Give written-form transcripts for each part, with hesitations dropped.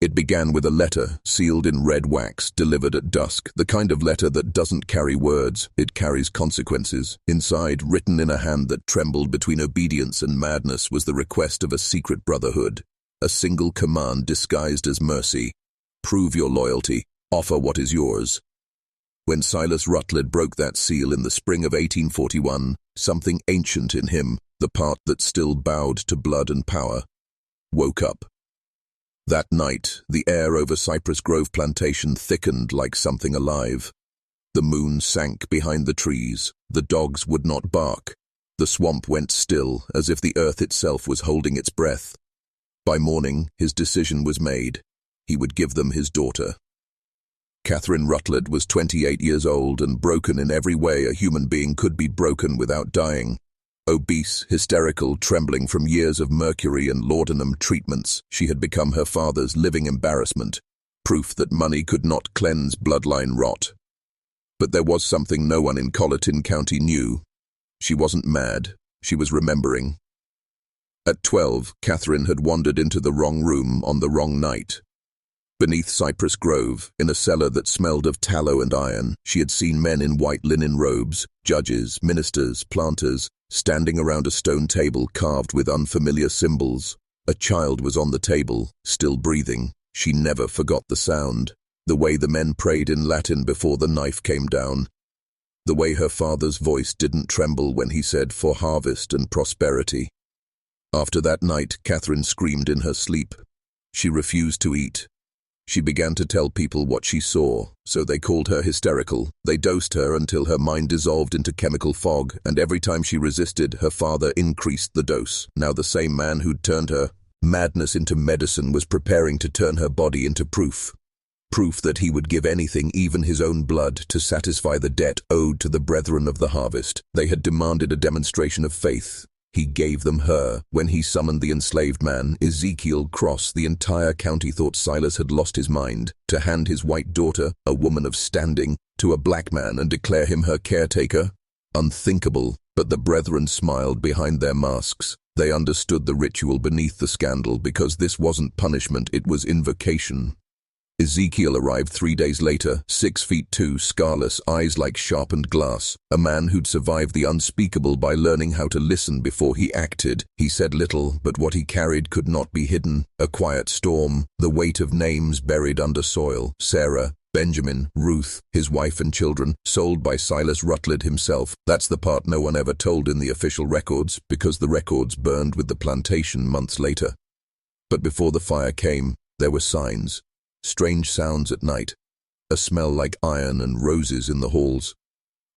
It began with a letter, sealed in red wax, delivered at dusk, the kind of letter that doesn't carry words, it carries consequences. Inside, written in a hand that trembled between obedience and madness, was the request of a secret brotherhood. A single command disguised as mercy. Prove your loyalty. Offer what is yours. When Silas Rutledge broke that seal in the spring of 1841, something ancient in him, the part that still bowed to blood and power, woke up. That night, the air over Cypress Grove Plantation thickened like something alive. The moon sank behind the trees. The dogs would not bark. The swamp went still, as if the earth itself was holding its breath. By morning, his decision was made. He would give them his daughter. Catherine Rutledge was 28 years old and broken in every way a human being could be broken without dying. Obese, hysterical, trembling from years of mercury and laudanum treatments, she had become her father's living embarrassment, proof that money could not cleanse bloodline rot. But there was something no one in Colleton County knew. She wasn't mad, she was remembering. At 12, Catherine had wandered into the wrong room on the wrong night. Beneath Cypress Grove, in a cellar that smelled of tallow and iron, she had seen men in white linen robes, judges, ministers, planters, standing around a stone table carved with unfamiliar symbols. A child was on the table, still breathing. She never forgot the sound. The way the men prayed in Latin before the knife came down. The way her father's voice didn't tremble when he said, "For harvest and prosperity." After that night, Catherine screamed in her sleep. She refused to eat. She began to tell people what she saw, so they called her hysterical. They dosed her until her mind dissolved into chemical fog, and every time she resisted, her father increased the dose. Now the same man who'd turned her madness into medicine was preparing to turn her body into proof. Proof that he would give anything, even his own blood, to satisfy the debt owed to the brethren of the harvest. They had demanded a demonstration of faith. He gave them her. When he summoned the enslaved man, Ezekiel Cross, the entire county thought Silas had lost his mind. To hand his white daughter, a woman of standing, to a black man and declare him her caretaker? Unthinkable, but the brethren smiled behind their masks. They understood the ritual beneath the scandal, because this wasn't punishment, it was invocation. Ezekiel arrived 3 days later, 6'2", scarless, eyes like sharpened glass, a man who'd survived the unspeakable by learning how to listen before he acted. He said little, but what he carried could not be hidden. A quiet storm, the weight of names buried under soil. Sarah, Benjamin, Ruth, his wife and children, sold by Silas Rutledge himself. That's the part no one ever told in the official records, because the records burned with the plantation months later. But before the fire came, there were signs. Strange sounds at night, a smell like iron and roses in the halls.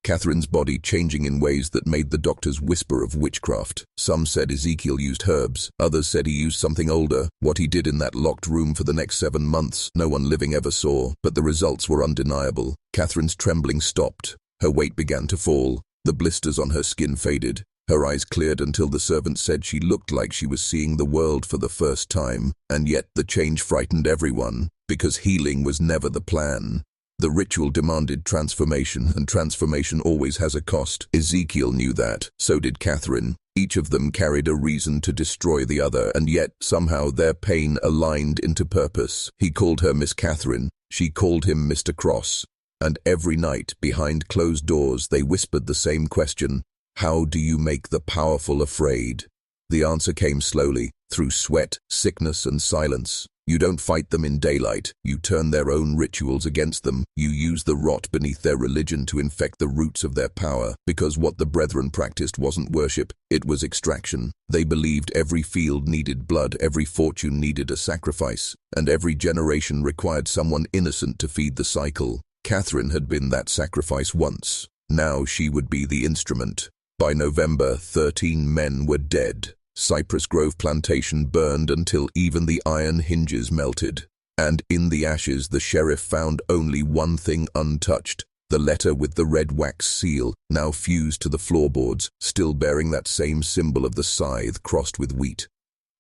Catherine's body changing in ways that made the doctors whisper of witchcraft. Some said Ezekiel used herbs, others said he used something older. What he did in that locked room for the next 7 months, no one living ever saw, but the results were undeniable. Catherine's trembling stopped. Her weight began to fall. The blisters on her skin faded. Her eyes cleared until the servant said she looked like she was seeing the world for the first time, and yet the change frightened everyone, because healing was never the plan. The ritual demanded transformation, and transformation always has a cost. Ezekiel knew that, so did Catherine. Each of them carried a reason to destroy the other, and yet, somehow, their pain aligned into purpose. He called her Miss Catherine, she called him Mr. Cross, and every night, behind closed doors, they whispered the same question: how do you make the powerful afraid? The answer came slowly, through sweat, sickness, and silence. You don't fight them in daylight. You turn their own rituals against them. You use the rot beneath their religion to infect the roots of their power. Because what the brethren practiced wasn't worship, it was extraction. They believed every field needed blood, every fortune needed a sacrifice, and every generation required someone innocent to feed the cycle. Catherine had been that sacrifice once. Now she would be the instrument. By November, 13 men were dead. Cypress Grove Plantation burned until even the iron hinges melted. And in the ashes, the sheriff found only one thing untouched: the letter with the red wax seal, now fused to the floorboards, still bearing that same symbol of the scythe crossed with wheat.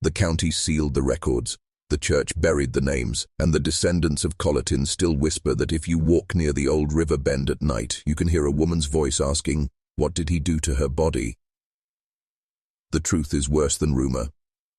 The county sealed the records. The church buried the names, and the descendants of Colleton still whisper that if you walk near the old river bend at night, you can hear a woman's voice asking, "What did he do to her body?" The truth is worse than rumor,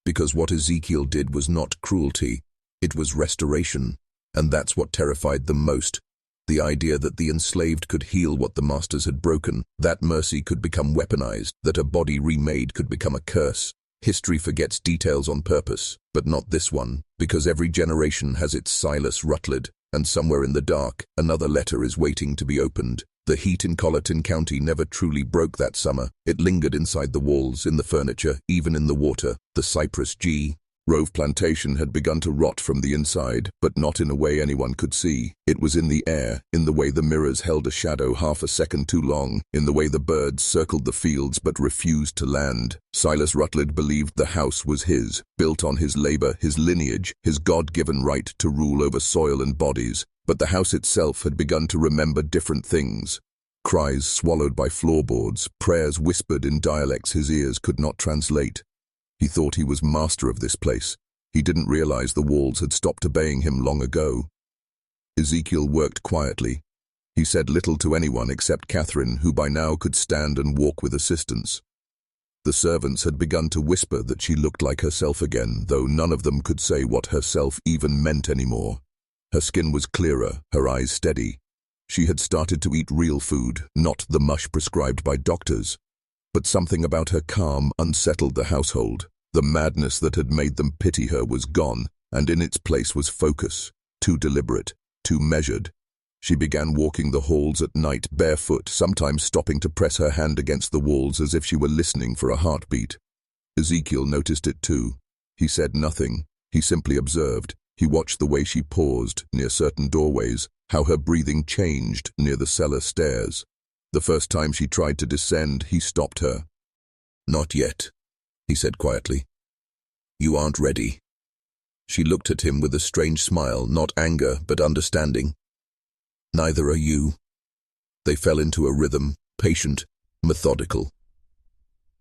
because what Ezekiel did was not cruelty. It was restoration, and that's what terrified them most. The idea that the enslaved could heal what the masters had broken, that mercy could become weaponized, that a body remade could become a curse. History forgets details on purpose, but not this one, because every generation has its Silas Rutledge, and somewhere in the dark, another letter is waiting to be opened. The heat in Colleton County never truly broke that summer. It lingered inside the walls, in the furniture, even in the water. The Cypress G. Grove Plantation had begun to rot from the inside, but not in a way anyone could see. It was in the air, in the way the mirrors held a shadow half a second too long, in the way the birds circled the fields but refused to land. Silas Rutledge believed the house was his, built on his labor, his lineage, his God-given right to rule over soil and bodies. But the house itself had begun to remember different things. Cries swallowed by floorboards, prayers whispered in dialects his ears could not translate. He thought he was master of this place. He didn't realize the walls had stopped obeying him long ago. Ezekiel worked quietly. He said little to anyone except Catherine, who by now could stand and walk with assistance. The servants had begun to whisper that she looked like herself again, though none of them could say what herself even meant anymore. Her skin was clearer, her eyes steady. She had started to eat real food, not the mush prescribed by doctors. But something about her calm unsettled the household. The madness that had made them pity her was gone, and in its place was focus, too deliberate, too measured. She began walking the halls at night barefoot, sometimes stopping to press her hand against the walls as if she were listening for a heartbeat. Ezekiel noticed it too. He said nothing. He simply observed. He watched the way she paused near certain doorways, how her breathing changed near the cellar stairs. The first time she tried to descend, he stopped her. "Not yet," he said quietly. "You aren't ready." She looked at him with a strange smile, not anger, but understanding. "Neither are you." They fell into a rhythm, patient, methodical.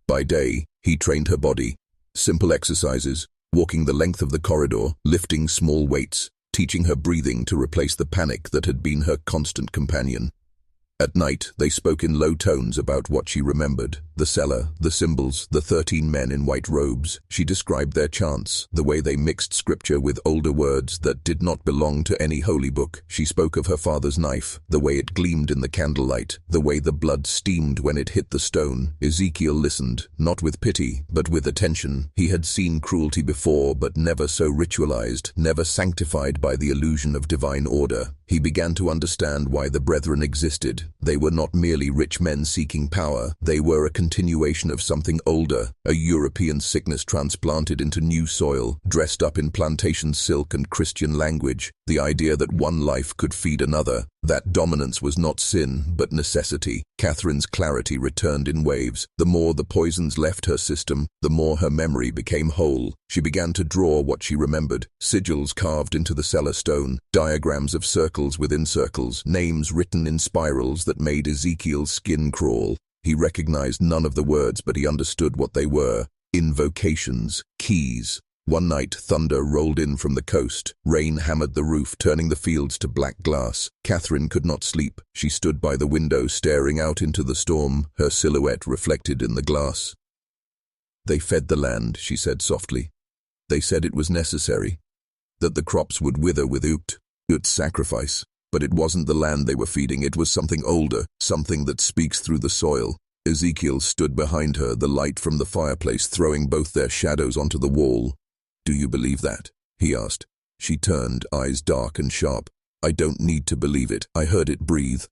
By day, he trained her body. Simple exercises, walking the length of the corridor, lifting small weights, teaching her breathing to replace the panic that had been her constant companion. At night, they spoke in low tones about what she remembered, the cellar, the symbols, the 13 men in white robes. She described their chants, the way they mixed scripture with older words that did not belong to any holy book. She spoke of her father's knife, the way it gleamed in the candlelight, the way the blood steamed when it hit the stone. Ezekiel listened, not with pity, but with attention. He had seen cruelty before, but never so ritualized, never sanctified by the illusion of divine order. He began to understand why the brethren existed. They were not merely rich men seeking power. They were a continuation of something older, a European sickness transplanted into new soil, dressed up in plantation silk and Christian language. The idea that one life could feed another, that dominance was not sin, but necessity. Catherine's clarity returned in waves. The more the poisons left her system, the more her memory became whole. She began to draw what she remembered, sigils carved into the cellar stone, diagrams of circles within circles, names written in spirals that made Ezekiel's skin crawl. He recognized none of the words, but he understood what they were. Invocations, keys. One night, thunder rolled in from the coast. Rain hammered the roof, turning the fields to black glass. Catherine could not sleep. She stood by the window, staring out into the storm, her silhouette reflected in the glass. "They fed the land," she said softly. "They said it was necessary, that the crops would wither with Ut's sacrifice. But it wasn't the land they were feeding, it was something older, something that speaks through the soil." Ezekiel stood behind her, the light from the fireplace throwing both their shadows onto the wall. "Do you believe that?" he asked. She turned, eyes dark and sharp. "I don't need to believe it. I heard it breathe."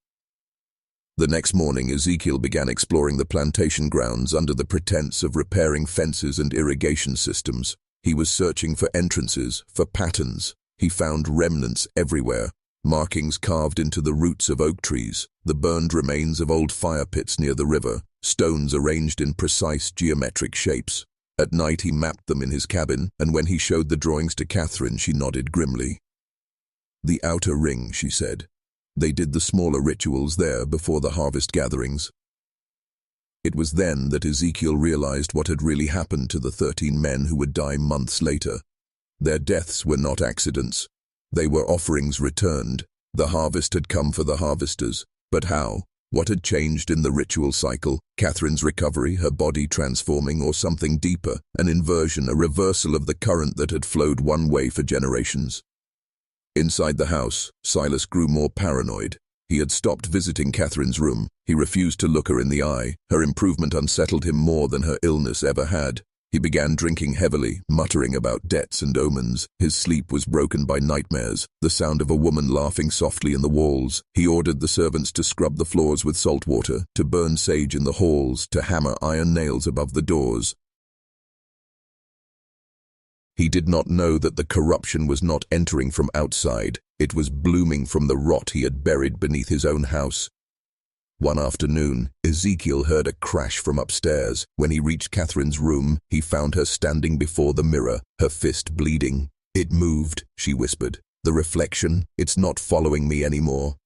The next morning, Ezekiel began exploring the plantation grounds under the pretense of repairing fences and irrigation systems. He was searching for entrances, for patterns. He found remnants everywhere, markings carved into the roots of oak trees, the burned remains of old fire pits near the river, stones arranged in precise geometric shapes. At night he mapped them in his cabin, and when he showed the drawings to Catherine, she nodded grimly. "The outer ring," she said. "They did the smaller rituals there before the harvest gatherings." It was then that Ezekiel realized what had really happened to the 13 men who would die months later. Their deaths were not accidents. They were offerings returned. The harvest had come for the harvesters. But how? What had changed in the ritual cycle? Catherine's recovery, her body transforming, or something deeper, an inversion, a reversal of the current that had flowed one way for generations? Inside the house, Silas grew more paranoid. He had stopped visiting Catherine's room. He refused to look her in the eye. Her improvement unsettled him more than her illness ever had. He began drinking heavily, muttering about debts and omens. His sleep was broken by nightmares, the sound of a woman laughing softly in the walls. He ordered the servants to scrub the floors with salt water, to burn sage in the halls, to hammer iron nails above the doors. He did not know that the corruption was not entering from outside. It was blooming from the rot he had buried beneath his own house. One afternoon, Ezekiel heard a crash from upstairs. When he reached Catherine's room, he found her standing before the mirror, her fist bleeding. "It moved," she whispered. "The reflection, it's not following me anymore."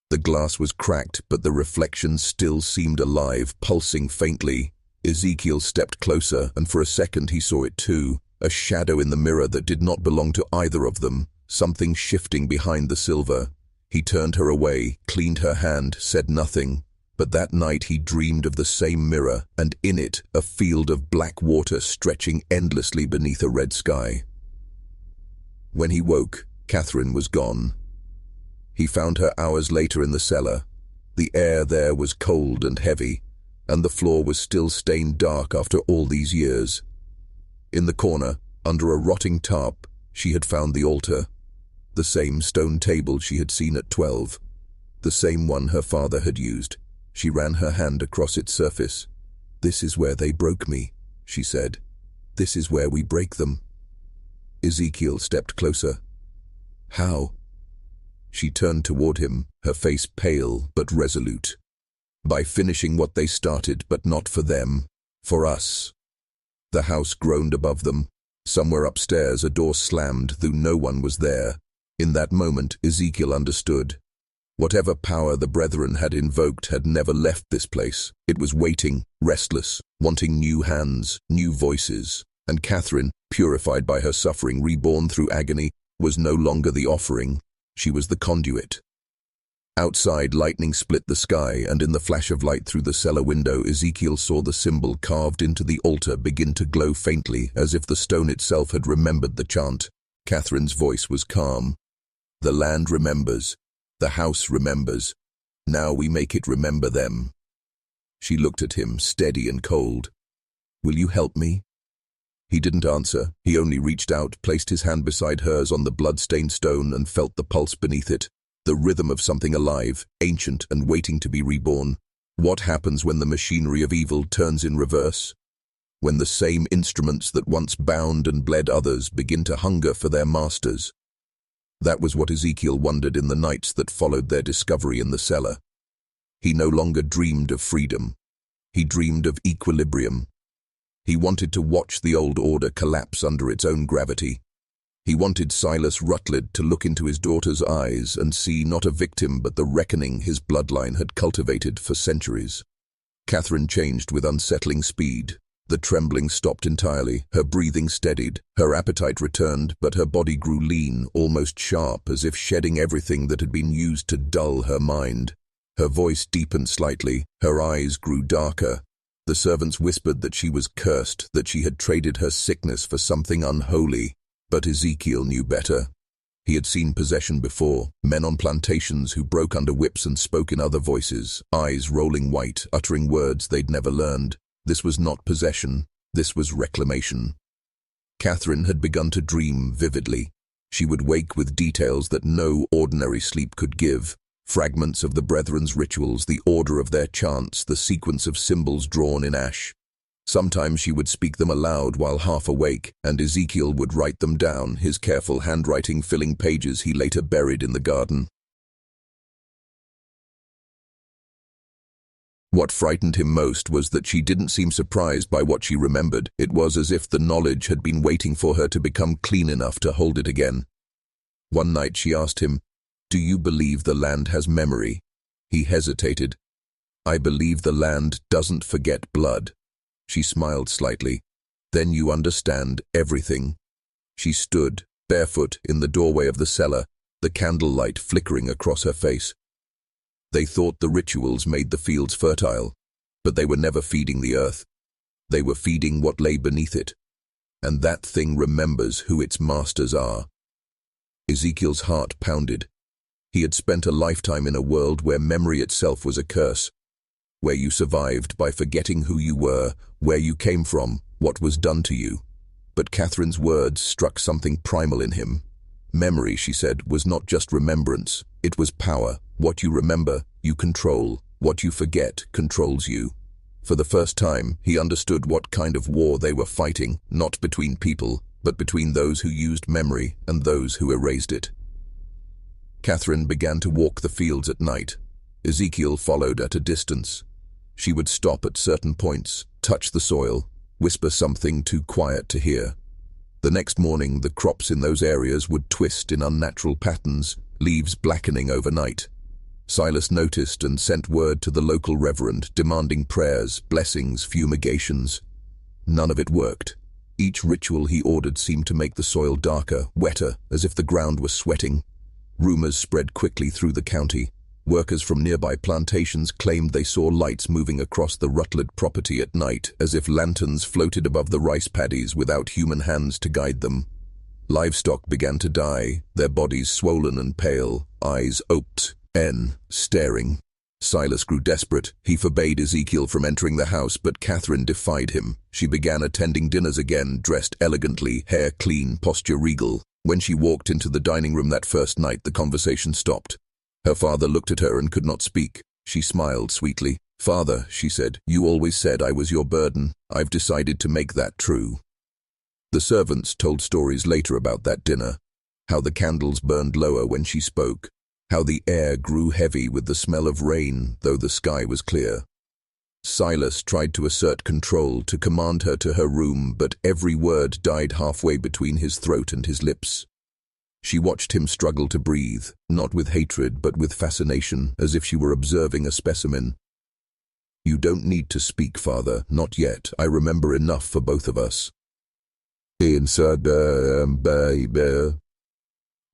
The glass was cracked, but the reflection still seemed alive, pulsing faintly. Ezekiel stepped closer, and for a second he saw it too. A shadow in the mirror that did not belong to either of them, something shifting behind the silver. He turned her away, cleaned her hand, said nothing. But that night he dreamed of the same mirror, and in it a field of black water stretching endlessly beneath a red sky. When he woke, Catherine was gone. He found her hours later in the cellar. The air there was cold and heavy, and the floor was still stained dark after all these years. In the corner, under a rotting tarp, she had found the altar. The same stone table she had seen at 12. The same one her father had used. She ran her hand across its surface. "This is where they broke me," she said. "This is where we break them." Ezekiel stepped closer. "How?" She turned toward him, her face pale but resolute. "By finishing what they started, but not for them. For us." The house groaned above them. Somewhere upstairs a door slammed, though no one was there. In that moment, Ezekiel understood. Whatever power the brethren had invoked had never left this place. It was waiting, restless, wanting new hands, new voices. And Catherine, purified by her suffering, reborn through agony, was no longer the offering. She was the conduit. Outside, lightning split the sky, and in the flash of light through the cellar window, Ezekiel saw the symbol carved into the altar begin to glow faintly, as if the stone itself had remembered the chant. Catherine's voice was calm. "The land remembers. The house remembers. Now we make it remember them." She looked at him, steady and cold. "Will you help me?" He didn't answer. He only reached out, placed his hand beside hers on the blood-stained stone, and felt the pulse beneath it, the rhythm of something alive, ancient and waiting to be reborn. What happens when the machinery of evil turns in reverse? When the same instruments that once bound and bled others begin to hunger for their masters? That was what Ezekiel wondered in the nights that followed their discovery in the cellar. He no longer dreamed of freedom. He dreamed of equilibrium. He wanted to watch the old order collapse under its own gravity. He wanted Silas Rutledge to look into his daughter's eyes and see not a victim but the reckoning his bloodline had cultivated for centuries. Catherine changed with unsettling speed. The trembling stopped entirely, her breathing steadied, her appetite returned, but her body grew lean, almost sharp, as if shedding everything that had been used to dull her mind. Her voice deepened slightly, her eyes grew darker. The servants whispered that she was cursed, that she had traded her sickness for something unholy. But Ezekiel knew better. He had seen possession before, men on plantations who broke under whips and spoke in other voices, eyes rolling white, uttering words they'd never learned. This was not possession, this was reclamation. Catherine had begun to dream vividly. She would wake with details that no ordinary sleep could give. Fragments of the brethren's rituals, the order of their chants, the sequence of symbols drawn in ash. Sometimes she would speak them aloud while half awake, and Ezekiel would write them down, his careful handwriting filling pages he later buried in the garden. What frightened him most was that she didn't seem surprised by what she remembered. It was as if the knowledge had been waiting for her to become clean enough to hold it again. One night she asked him, "Do you believe the land has memory?" He hesitated. "I believe the land doesn't forget blood." She smiled slightly. "Then you understand everything." She stood, barefoot, in the doorway of the cellar, the candlelight flickering across her face. They thought the rituals made the fields fertile, but they were never feeding the earth. They were feeding what lay beneath it. And that thing remembers who its masters are. Ezekiel's heart pounded. He had spent a lifetime in a world where memory itself was a curse, where you survived by forgetting who you were, where you came from, what was done to you. But Catherine's words struck something primal in him. Memory, she said, was not just remembrance. It was power. What you remember, you control. What you forget controls you. For the first time, he understood what kind of war they were fighting, not between people, but between those who used memory and those who erased it. Catherine began to walk the fields at night. Ezekiel followed at a distance. She would stop at certain points, touch the soil, whisper something too quiet to hear. The next morning, the crops in those areas would twist in unnatural patterns, leaves blackening overnight. Silas noticed and sent word to the local reverend, demanding prayers, blessings, fumigations. None of it worked. Each ritual he ordered seemed to make the soil darker, wetter, as if the ground was sweating. Rumors spread quickly through the county. Workers from nearby plantations claimed they saw lights moving across the Rutland property at night, as if lanterns floated above the rice paddies without human hands to guide them. Livestock began to die, their bodies swollen and pale, eyes oped, staring. Silas grew desperate. He forbade Ezekiel from entering the house, but Catherine defied him. She began attending dinners again, dressed elegantly, hair clean, posture regal. When she walked into the dining room that first night, the conversation stopped. Her father looked at her and could not speak. She smiled sweetly. "Father," she said, "you always said I was your burden. I've decided to make that true." The servants told stories later about that dinner, how the candles burned lower when she spoke, how the air grew heavy with the smell of rain, though the sky was clear. Silas tried to assert control, to command her to her room, but every word died halfway between his throat and his lips. She watched him struggle to breathe, not with hatred, but with fascination, as if she were observing a specimen. "You don't need to speak, Father, not yet. I remember enough for both of us."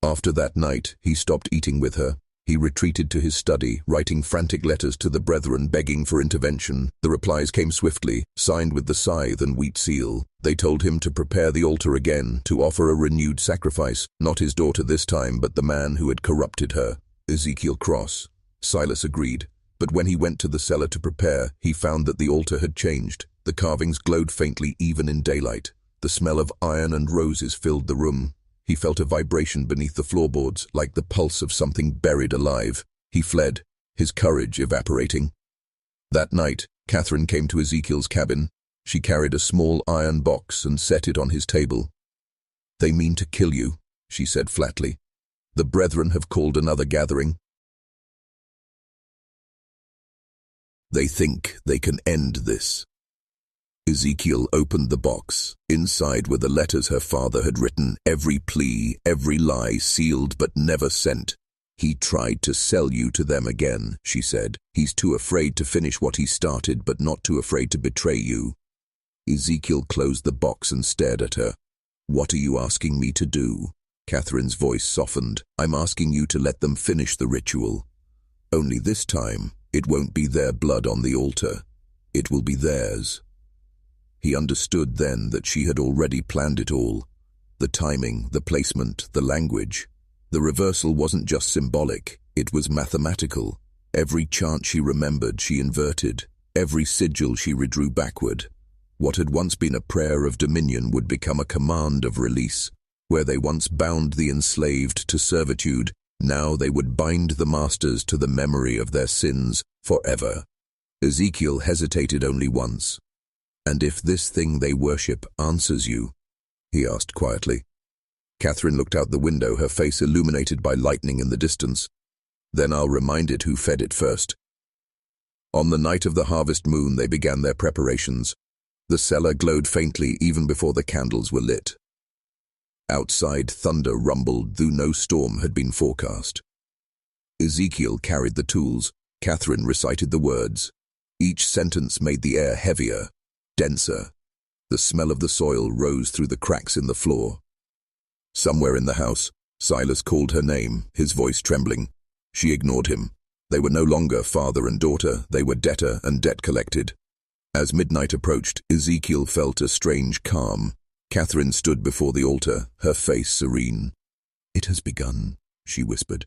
After that night, he stopped eating with her. He retreated to his study, writing frantic letters to the brethren begging for intervention. The replies came swiftly, signed with the scythe and wheat seal. They told him to prepare the altar again, to offer a renewed sacrifice, not his daughter this time, but the man who had corrupted her. Ezekiel Cross. Silas agreed, but when he went to the cellar to prepare, he found that the altar had changed. The carvings glowed faintly even in daylight. The smell of iron and roses filled the room. He felt a vibration beneath the floorboards, like the pulse of something buried alive. He fled, his courage evaporating. That night, Catherine came to Ezekiel's cabin. She carried a small iron box and set it on his table. "They mean to kill you," she said flatly. "The brethren have called another gathering. They think they can end this." Ezekiel opened the box. Inside were the letters her father had written, every plea, every lie sealed but never sent. "He tried to sell you to them again," she said. "He's too afraid to finish what he started, but not too afraid to betray you." Ezekiel closed the box and stared at her. "What are you asking me to do?" Catherine's voice softened. "I'm asking you to let them finish the ritual. Only this time, it won't be their blood on the altar. It will be theirs." He understood then that she had already planned it all. The timing, the placement, the language. The reversal wasn't just symbolic, it was mathematical. Every chant she remembered, she inverted. Every sigil she redrew backward. What had once been a prayer of dominion would become a command of release. Where they once bound the enslaved to servitude, now they would bind the masters to the memory of their sins forever. Ezekiel hesitated only once. "And if this thing they worship answers you?" he asked quietly. Catherine looked out the window, her face illuminated by lightning in the distance. "Then I'll remind it who fed it first." On the night of the harvest moon, they began their preparations. The cellar glowed faintly even before the candles were lit. Outside, thunder rumbled, though no storm had been forecast. Ezekiel carried the tools. Catherine recited the words. Each sentence made the air heavier, denser. The smell of the soil rose through the cracks in the floor. Somewhere in the house, Silas called her name, his voice trembling. She ignored him. They were no longer father and daughter, they were debtor and debt collected. As midnight approached, Ezekiel felt a strange calm. Catherine stood before the altar, her face serene. "It has begun," she whispered.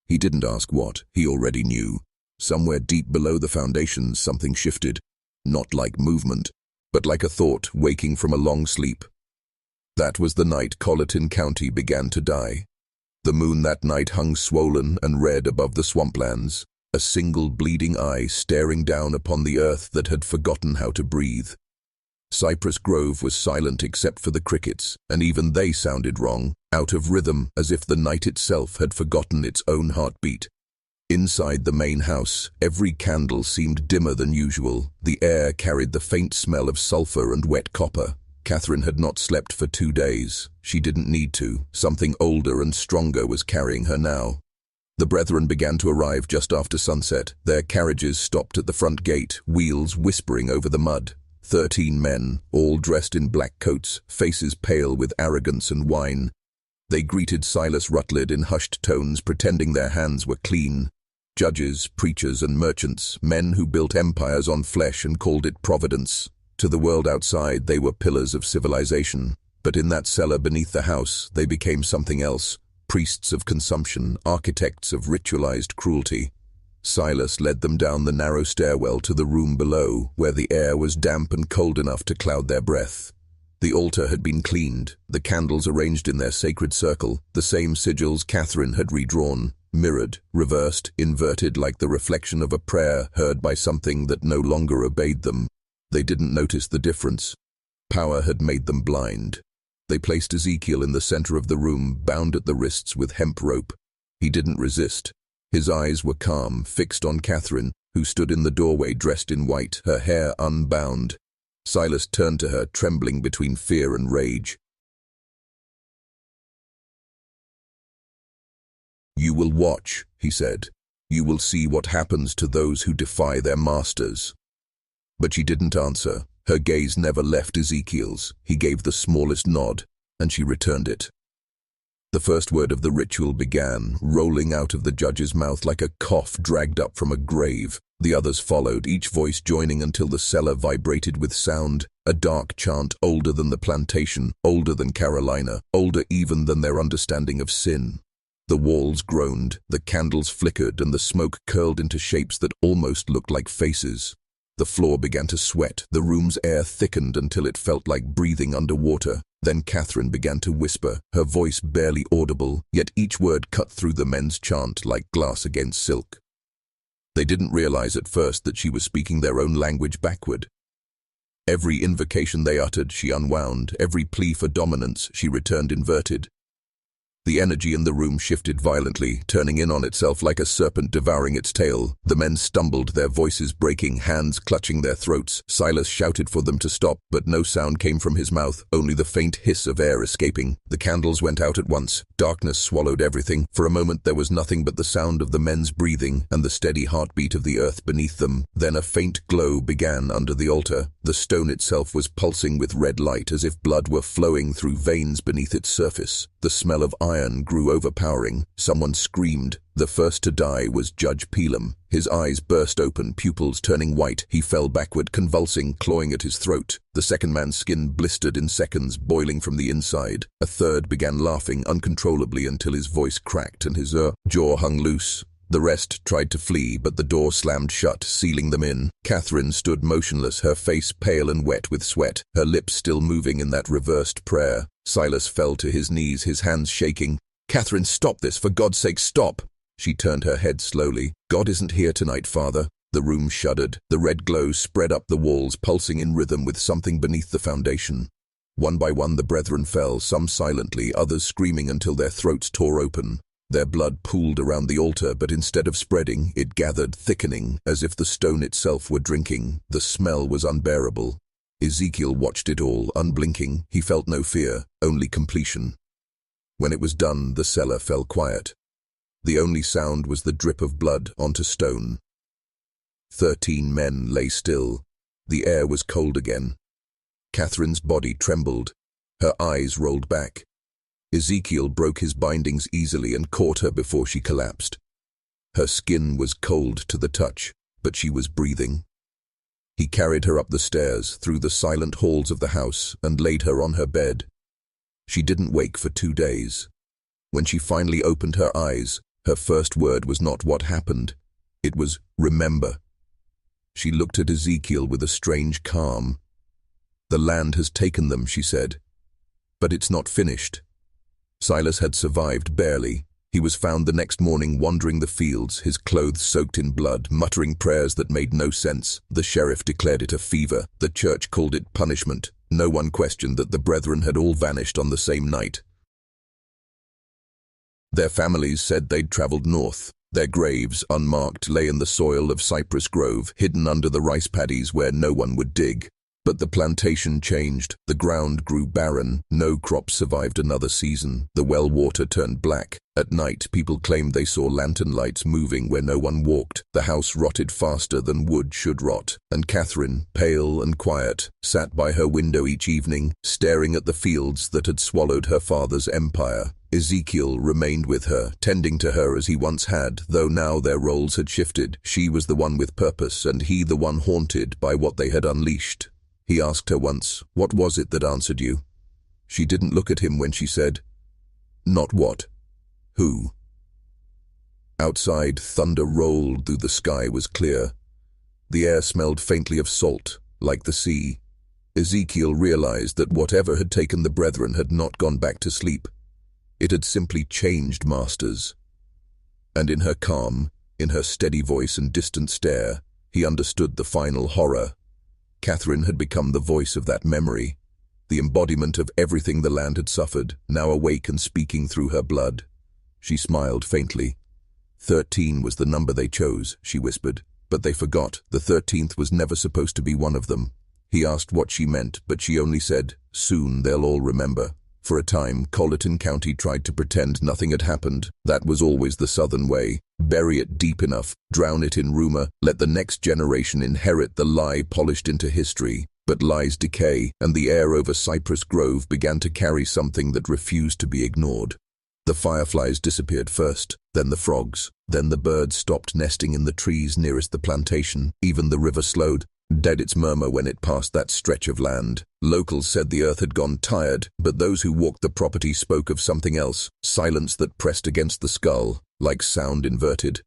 He didn't ask what, he already knew. Somewhere deep below the foundations something shifted, not like movement, but like a thought waking from a long sleep. That was the night Colleton County began to die. The moon that night hung swollen and red above the swamplands, a single bleeding eye staring down upon the earth that had forgotten how to breathe. Cypress Grove was silent except for the crickets, and even they sounded wrong, out of rhythm, as if the night itself had forgotten its own heartbeat. Inside the main house, every candle seemed dimmer than usual. The air carried the faint smell of sulfur and wet copper. Catherine had not slept for 2 days. She didn't need to. Something older and stronger was carrying her now. The brethren began to arrive just after sunset. Their carriages stopped at the front gate, wheels whispering over the mud. 13 men, all dressed in black coats, faces pale with arrogance and wine. They greeted Silas Rutledge in hushed tones, pretending their hands were clean. Judges, preachers, and merchants, men who built empires on flesh and called it providence. To the world outside, they were pillars of civilization. But in that cellar beneath the house, they became something else. Priests of consumption, architects of ritualized cruelty. Silas led them down the narrow stairwell to the room below, where the air was damp and cold enough to cloud their breath. The altar had been cleaned, the candles arranged in their sacred circle, the same sigils Catherine had redrawn, mirrored, reversed, inverted like the reflection of a prayer heard by something that no longer obeyed them. They didn't notice the difference. Power had made them blind. They placed Ezekiel in the center of the room, bound at the wrists with hemp rope. He didn't resist. His eyes were calm, fixed on Catherine, who stood in the doorway dressed in white, her hair unbound. Silas turned to her, trembling between fear and rage. "You will watch," he said. "You will see what happens to those who defy their masters." But she didn't answer. Her gaze never left Ezekiel's. He gave the smallest nod, and she returned it. The first word of the ritual began, rolling out of the judge's mouth like a cough dragged up from a grave. The others followed, each voice joining until the cellar vibrated with sound, a dark chant older than the plantation, older than Carolina, older even than their understanding of sin. The walls groaned, the candles flickered, and the smoke curled into shapes that almost looked like faces. The floor began to sweat, the room's air thickened until it felt like breathing underwater. Then Catherine began to whisper, her voice barely audible, yet each word cut through the men's chant like glass against silk. They didn't realize at first that she was speaking their own language backward. Every invocation they uttered, she unwound. Every plea for dominance, she returned inverted. The energy in the room shifted violently, turning in on itself like a serpent devouring its tail. The men stumbled, their voices breaking, hands clutching their throats. Silas shouted for them to stop, but no sound came from his mouth, only the faint hiss of air escaping. The candles went out at once. Darkness swallowed everything. For a moment there was nothing but the sound of the men's breathing and the steady heartbeat of the earth beneath them. Then a faint glow began under the altar. The stone itself was pulsing with red light, as if blood were flowing through veins beneath its surface. The smell of iron grew overpowering. Someone screamed. The first to die was Judge Pelam. His eyes burst open, pupils turning white. He fell backward, convulsing, clawing at his throat. The second man's skin blistered in seconds, boiling from the inside. A third began laughing uncontrollably until his voice cracked and his jaw hung loose. The rest tried to flee, but the door slammed shut, sealing them in. Catherine stood motionless, her face pale and wet with sweat, her lips still moving in that reversed prayer. Silas fell to his knees, his hands shaking. "Catherine, stop this, for God's sake, stop!" She turned her head slowly. "God isn't here tonight, Father." The room shuddered. The red glow spread up the walls, pulsing in rhythm with something beneath the foundation. One by one the brethren fell, some silently, others screaming until their throats tore open. Their blood pooled around the altar, but instead of spreading, it gathered, thickening, as if the stone itself were drinking. The smell was unbearable. Ezekiel watched it all, unblinking. He felt no fear, only completion. When it was done, the cellar fell quiet. The only sound was the drip of blood onto stone. 13 men lay still. The air was cold again. Catherine's body trembled. Her eyes rolled back. Ezekiel broke his bindings easily and caught her before she collapsed. Her skin was cold to the touch, but she was breathing. He carried her up the stairs, through the silent halls of the house, and laid her on her bed. She didn't wake for 2 days. When she finally opened her eyes, her first word was not what happened. It was, "Remember." She looked at Ezekiel with a strange calm. "The land has taken them," she said. "But it's not finished." Silas had survived barely. He was found the next morning wandering the fields, his clothes soaked in blood, muttering prayers that made no sense. The sheriff declared it a fever. The church called it punishment. No one questioned that the brethren had all vanished on the same night. Their families said they'd traveled north. Their graves, unmarked, lay in the soil of Cypress Grove, hidden under the rice paddies where no one would dig. But the plantation changed. The ground grew barren. No crops survived another season. The well water turned black. At night, people claimed they saw lantern lights moving where no one walked. The house rotted faster than wood should rot. And Catherine, pale and quiet, sat by her window each evening, staring at the fields that had swallowed her father's empire. Ezekiel remained with her, tending to her as he once had, though now their roles had shifted. She was the one with purpose, and he the one haunted by what they had unleashed. He asked her once, "What was it that answered you?" She didn't look at him when she said, "Not what. Who?" Outside, thunder rolled though the sky was clear. The air smelled faintly of salt, like the sea. Ezekiel realized that whatever had taken the brethren had not gone back to sleep. It had simply changed masters. And in her calm, in her steady voice and distant stare, he understood the final horror. Catherine had become the voice of that memory, the embodiment of everything the land had suffered, now awake and speaking through her blood. She smiled faintly. 13 was the number they chose, she whispered, but they forgot. The 13th was never supposed to be one of them. He asked what she meant, but she only said, "Soon they'll all remember." For a time, Colleton County tried to pretend nothing had happened. That was always the Southern way. Bury it deep enough, drown it in rumor, let the next generation inherit the lie polished into history. But lies decay, and the air over Cypress Grove began to carry something that refused to be ignored. The fireflies disappeared first, then the frogs, then the birds stopped nesting in the trees nearest the plantation. Even the river slowed, dead its murmur when it passed that stretch of land. Locals said the earth had gone tired, but those who walked the property spoke of something else, silence that pressed against the skull, like sound inverted.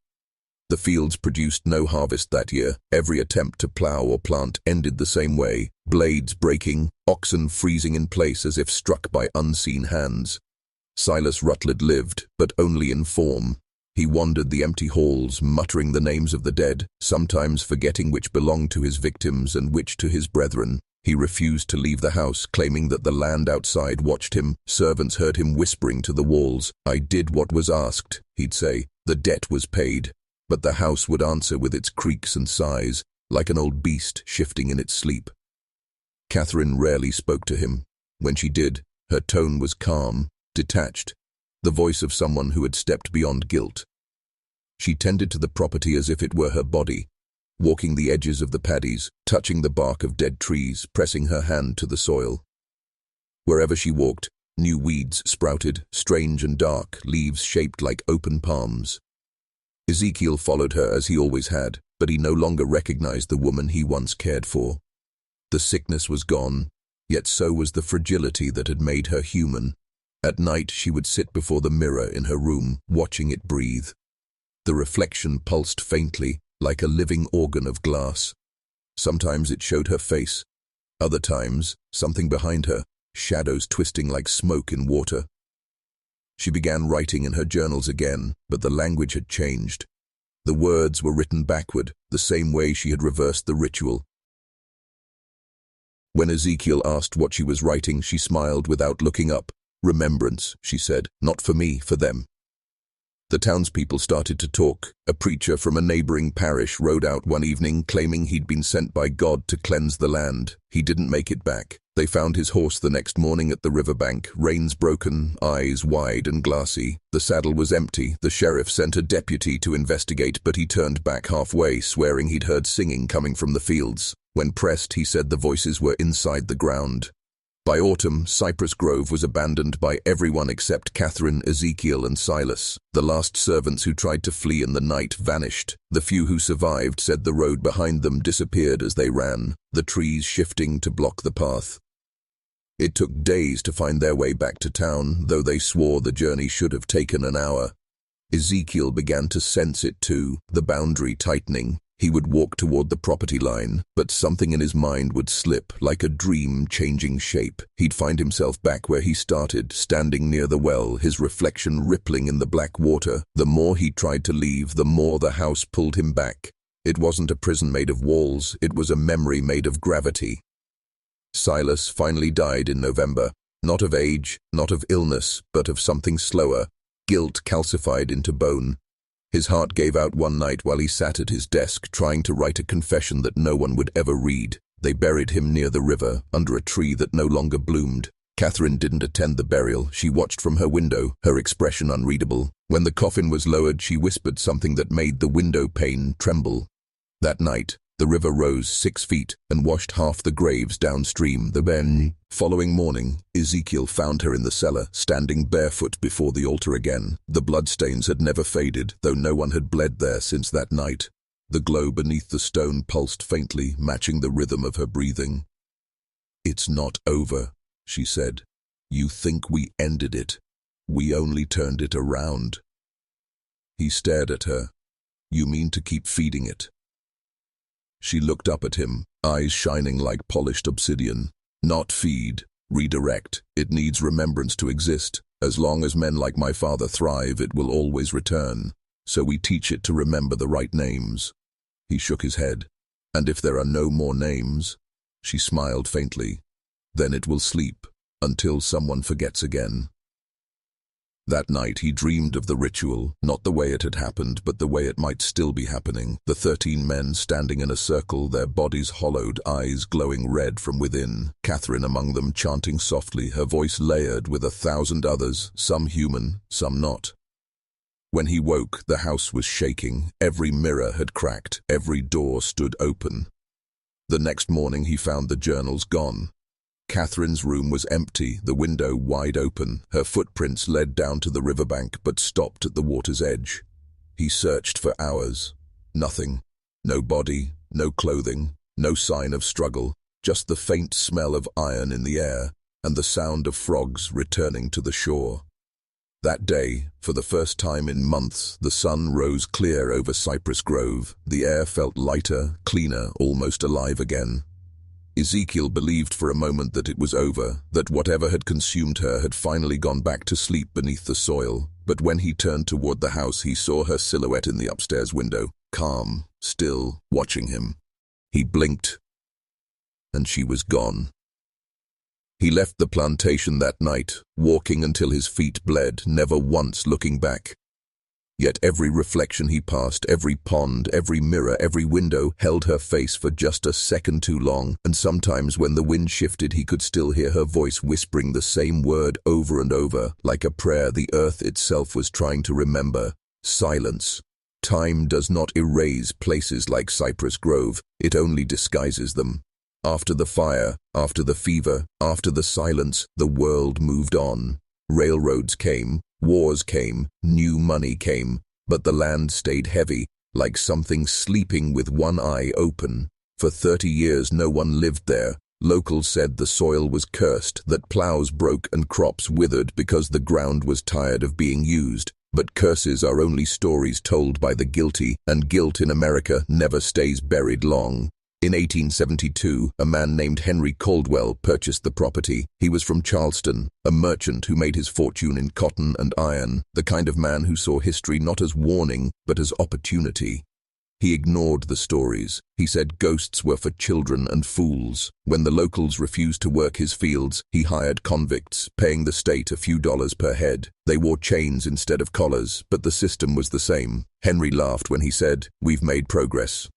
The fields produced no harvest that year. Every attempt to plow or plant ended the same way, blades breaking, oxen freezing in place as if struck by unseen hands. Silas Rutledge lived, but only in form. He wandered the empty halls, muttering the names of the dead, sometimes forgetting which belonged to his victims and which to his brethren. He refused to leave the house, claiming that the land outside watched him. Servants heard him whispering to the walls. "I did what was asked," he'd say. "The debt was paid." But the house would answer with its creaks and sighs, like an old beast shifting in its sleep. Catherine rarely spoke to him. When she did, her tone was calm, detached, the voice of someone who had stepped beyond guilt. She tended to the property as if it were her body, walking the edges of the paddies, touching the bark of dead trees, pressing her hand to the soil. Wherever she walked, new weeds sprouted, strange and dark, leaves shaped like open palms. Ezekiel followed her as he always had, but he no longer recognized the woman he once cared for. The sickness was gone, yet so was the fragility that had made her human. At night she would sit before the mirror in her room, watching it breathe. The reflection pulsed faintly, like a living organ of glass. Sometimes it showed her face. Other times, something behind her, shadows twisting like smoke in water. She began writing in her journals again, but the language had changed. The words were written backward, the same way she had reversed the ritual. When Ezekiel asked what she was writing, she smiled without looking up. "Remembrance," she said, "not for me, for them." The townspeople started to talk. A preacher from a neighboring parish rode out one evening claiming he'd been sent by God to cleanse the land. He didn't make it back. They found his horse the next morning at the riverbank, reins broken, eyes wide and glassy. The saddle was empty. The sheriff sent a deputy to investigate, but he turned back halfway, swearing he'd heard singing coming from the fields. When pressed, he said the voices were inside the ground. By autumn, Cypress Grove was abandoned by everyone except Catherine, Ezekiel, and Silas. The last servants who tried to flee in the night vanished. The few who survived said the road behind them disappeared as they ran, the trees shifting to block the path. It took days to find their way back to town, though they swore the journey should have taken an hour. Ezekiel began to sense it too, the boundary tightening. He would walk toward the property line, but something in his mind would slip, like a dream changing shape. He'd find himself back where he started, standing near the well, his reflection rippling in the black water. The more he tried to leave, the more the house pulled him back. It wasn't a prison made of walls, it was a memory made of gravity. Silas finally died in November, not of age, not of illness, but of something slower, guilt calcified into bone. His heart gave out one night while he sat at his desk trying to write a confession that no one would ever read. They buried him near the river, under a tree that no longer bloomed. Catherine didn't attend the burial. She watched from her window, her expression unreadable. When the coffin was lowered, she whispered something that made the window pane tremble. That night, the river rose 6 feet and washed half the graves downstream. The following morning, Ezekiel found her in the cellar, standing barefoot before the altar again. The bloodstains had never faded, though no one had bled there since that night. The glow beneath the stone pulsed faintly, matching the rhythm of her breathing. "It's not over," she said. "You think we ended it. We only turned it around." He stared at her. "You mean to keep feeding it?" She looked up at him, eyes shining like polished obsidian. "Not feed, redirect. It needs remembrance to exist. As long as men like my father thrive, it will always return. So we teach it to remember the right names." He shook his head. "And if there are no more names?" She smiled faintly. "Then it will sleep, until someone forgets again." That night he dreamed of the ritual, not the way it had happened, but the way it might still be happening. The 13 men standing in a circle, their bodies hollowed, eyes glowing red from within. Catherine among them chanting softly, her voice layered with 1,000 others, some human, some not. When he woke, the house was shaking. Every mirror had cracked, every door stood open. The next morning he found the journals gone. Catherine's room was empty, the window wide open. Her footprints led down to the riverbank, but stopped at the water's edge. He searched for hours. Nothing. No body, no clothing, no sign of struggle, just the faint smell of iron in the air, and the sound of frogs returning to the shore. That day, for the first time in months, the sun rose clear over Cypress Grove. The air felt lighter, cleaner, almost alive again. Ezekiel believed for a moment that it was over, that whatever had consumed her had finally gone back to sleep beneath the soil. But when he turned toward the house, he saw her silhouette in the upstairs window, calm, still, watching him. He blinked, and she was gone. He left the plantation that night, walking until his feet bled, never once looking back. Yet every reflection he passed, every pond, every mirror, every window, held her face for just a second too long, and sometimes when the wind shifted he could still hear her voice whispering the same word over and over, like a prayer the earth itself was trying to remember. Silence. Time does not erase places like Cypress Grove, it only disguises them. After the fire, after the fever, after the silence, the world moved on. Railroads came, wars came, new money came, but the land stayed heavy, like something sleeping with one eye open. For 30 years no one lived there. Locals said the soil was cursed, that plows broke and crops withered because the ground was tired of being used. But curses are only stories told by the guilty, and guilt in America never stays buried long. In 1872, a man named Henry Caldwell purchased the property. He was from Charleston, a merchant who made his fortune in cotton and iron, the kind of man who saw history not as warning, but as opportunity. He ignored the stories. He said ghosts were for children and fools. When the locals refused to work his fields, he hired convicts, paying the state a few dollars per head. They wore chains instead of collars, but the system was the same. Henry laughed when he said, "We've made progress."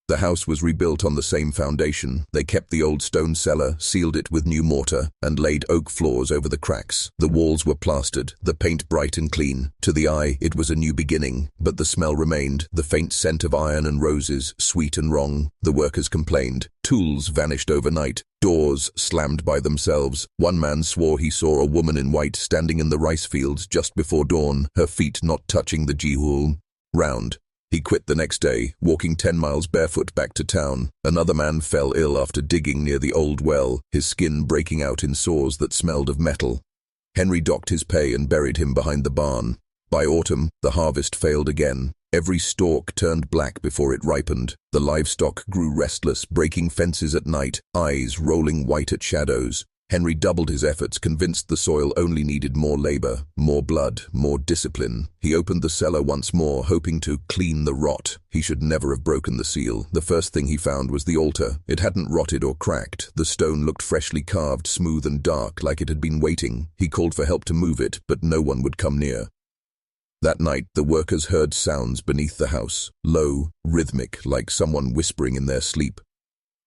The house was rebuilt on the same foundation. They kept the old stone cellar, sealed it with new mortar, and laid oak floors over the cracks. The walls were plastered, the paint bright and clean. To the eye, it was a new beginning, but the smell remained, the faint scent of iron and roses, sweet and wrong. The workers complained. Tools vanished overnight. Doors slammed by themselves. One man swore he saw a woman in white standing in the rice fields just before dawn, her feet not touching the jihul. Round. He quit the next day, walking 10 miles barefoot back to town. Another man fell ill after digging near the old well, his skin breaking out in sores that smelled of metal. Henry docked his pay and buried him behind the barn. By autumn, the harvest failed again. Every stalk turned black before it ripened. The livestock grew restless, breaking fences at night, eyes rolling white at shadows. Henry doubled his efforts, convinced the soil only needed more labor, more blood, more discipline. He opened the cellar once more, hoping to clean the rot. He should never have broken the seal. The first thing he found was the altar. It hadn't rotted or cracked. The stone looked freshly carved, smooth and dark, like it had been waiting. He called for help to move it, but no one would come near. That night, the workers heard sounds beneath the house, low, rhythmic, like someone whispering in their sleep.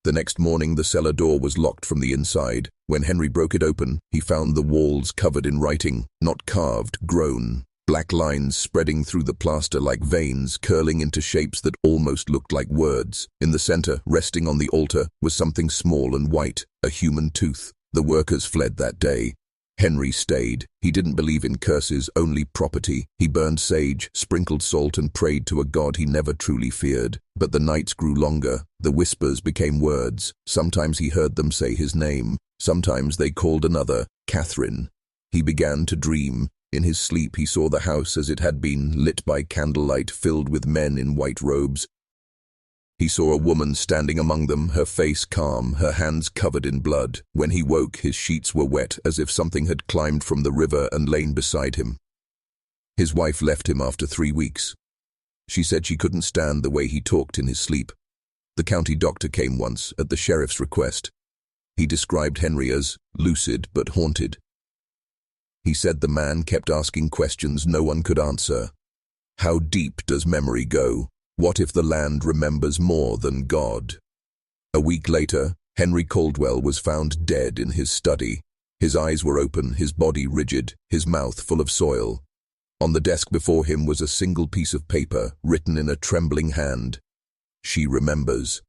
The next morning, the cellar door was locked from the inside. When Henry broke it open, he found the walls covered in writing, not carved, grown. Black lines spreading through the plaster like veins, curling into shapes that almost looked like words. In the center, resting on the altar, was something small and white, a human tooth. The workers fled that day. Henry stayed. He didn't believe in curses, only property. He burned sage, sprinkled salt, and prayed to a god he never truly feared. But the nights grew longer. The whispers became words. Sometimes he heard them say his name. Sometimes they called another, Catherine. He began to dream. In his sleep he saw the house as it had been, lit by candlelight, filled with men in white robes. He saw a woman standing among them, her face calm, her hands covered in blood. When he woke, his sheets were wet, as if something had climbed from the river and lain beside him. His wife left him after 3 weeks. She said she couldn't stand the way he talked in his sleep. The county doctor came once, at the sheriff's request. He described Henry as lucid but haunted. He said the man kept asking questions no one could answer. How deep does memory go? What if the land remembers more than God? A week later, Henry Caldwell was found dead in his study. His eyes were open, his body rigid, his mouth full of soil. On the desk before him was a single piece of paper, written in a trembling hand. She remembers.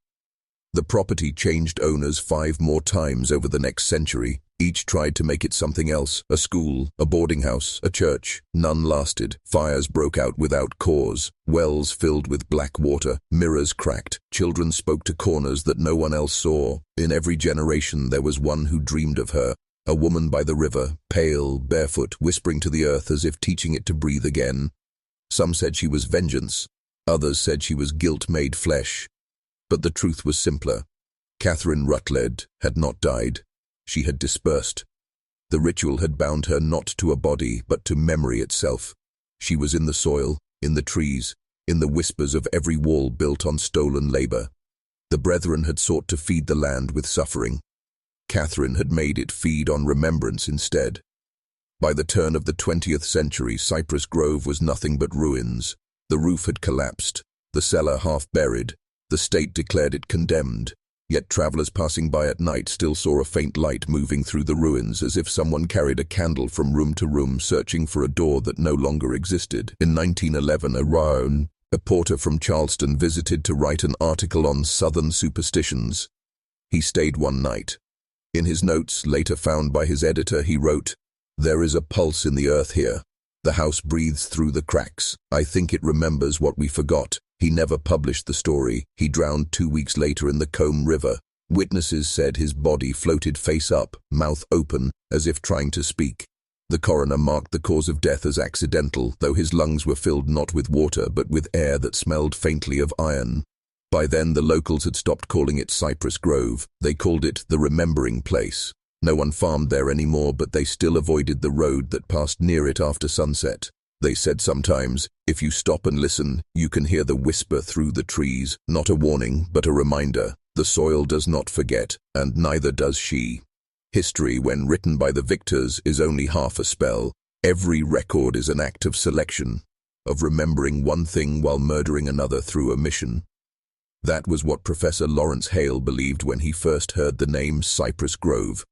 The property changed owners 5 more times over the next century. Each tried to make it something else, a school, a boarding house, a church. None lasted. Fires broke out without cause. Wells filled with black water. Mirrors cracked. Children spoke to corners that no one else saw. In every generation there was one who dreamed of her. A woman by the river, pale, barefoot, whispering to the earth as if teaching it to breathe again. Some said she was vengeance. Others said she was guilt made flesh. But the truth was simpler. Catherine Rutledge had not died. She had dispersed. The ritual had bound her not to a body, but to memory itself. She was in the soil, in the trees, in the whispers of every wall built on stolen labor. The brethren had sought to feed the land with suffering. Catherine had made it feed on remembrance instead. By the turn of the 20th century, Cypress Grove was nothing but ruins. The roof had collapsed, the cellar half buried. The state declared it condemned. Yet travelers passing by at night still saw a faint light moving through the ruins, as if someone carried a candle from room to room, searching for a door that no longer existed. In 1911, a porter from Charleston visited to write an article on Southern superstitions. He stayed one night. In his notes, later found by his editor, he wrote, "There is a pulse in the earth here. The house breathes through the cracks. I think it remembers what we forgot." He never published the story. He drowned 2 weeks later in the Combe River. Witnesses said his body floated face up, mouth open, as if trying to speak. The coroner marked the cause of death as accidental, though his lungs were filled not with water but with air that smelled faintly of iron. By then the locals had stopped calling it Cypress Grove. They called it the Remembering Place. No one farmed there anymore, but they still avoided the road that passed near it after sunset. They said sometimes, if you stop and listen, you can hear the whisper through the trees, not a warning, but a reminder. The soil does not forget, and neither does she. History, when written by the victors, is only half a spell. Every record is an act of selection, of remembering one thing while murdering another through omission. That was what Professor Lawrence Hale believed when he first heard the name Cypress Grove.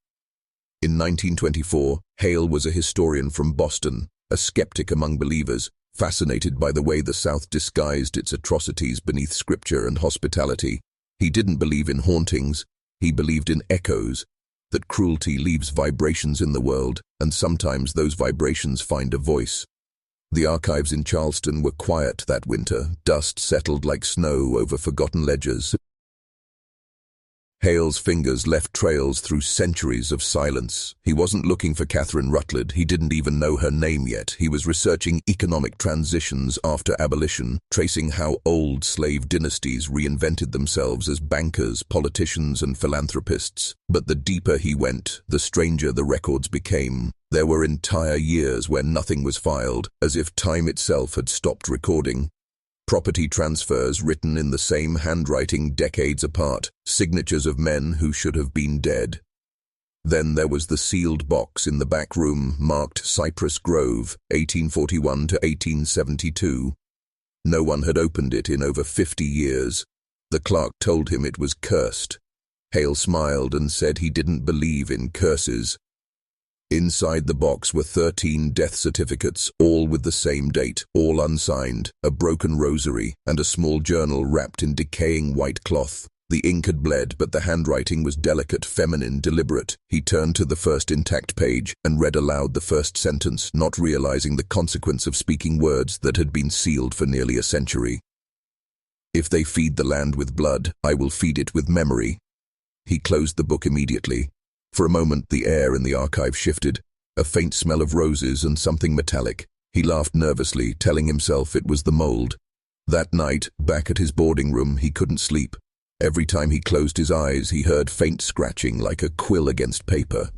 In 1924, Hale was a historian from Boston, a skeptic among believers, fascinated by the way the South disguised its atrocities beneath scripture and hospitality. He didn't believe in hauntings, he believed in echoes, that cruelty leaves vibrations in the world, and sometimes those vibrations find a voice. The archives in Charleston were quiet that winter, dust settled like snow over forgotten ledgers. Hale's fingers left trails through centuries of silence. He wasn't looking for Catherine Rutledge, he didn't even know her name yet. He was researching economic transitions after abolition, tracing how old slave dynasties reinvented themselves as bankers, politicians, and philanthropists. But the deeper he went, the stranger the records became. There were entire years where nothing was filed, as if time itself had stopped recording. Property transfers written in the same handwriting decades apart, signatures of men who should have been dead. Then there was the sealed box in the back room marked Cypress Grove, 1841 to 1872. No one had opened it in over 50 years. The clerk told him it was cursed. Hale smiled and said he didn't believe in curses. Inside the box were 13 death certificates, all with the same date, all unsigned, a broken rosary, and a small journal wrapped in decaying white cloth. The ink had bled, but the handwriting was delicate, feminine, deliberate. He turned to the first intact page and read aloud the first sentence, not realizing the consequence of speaking words that had been sealed for nearly a century. "If they feed the land with blood, I will feed it with memory." He closed the book immediately. For a moment, the air in the archive shifted, a faint smell of roses and something metallic. He laughed nervously, telling himself it was the mold. That night, back at his boarding room, he couldn't sleep. Every time he closed his eyes, he heard faint scratching like a quill against paper.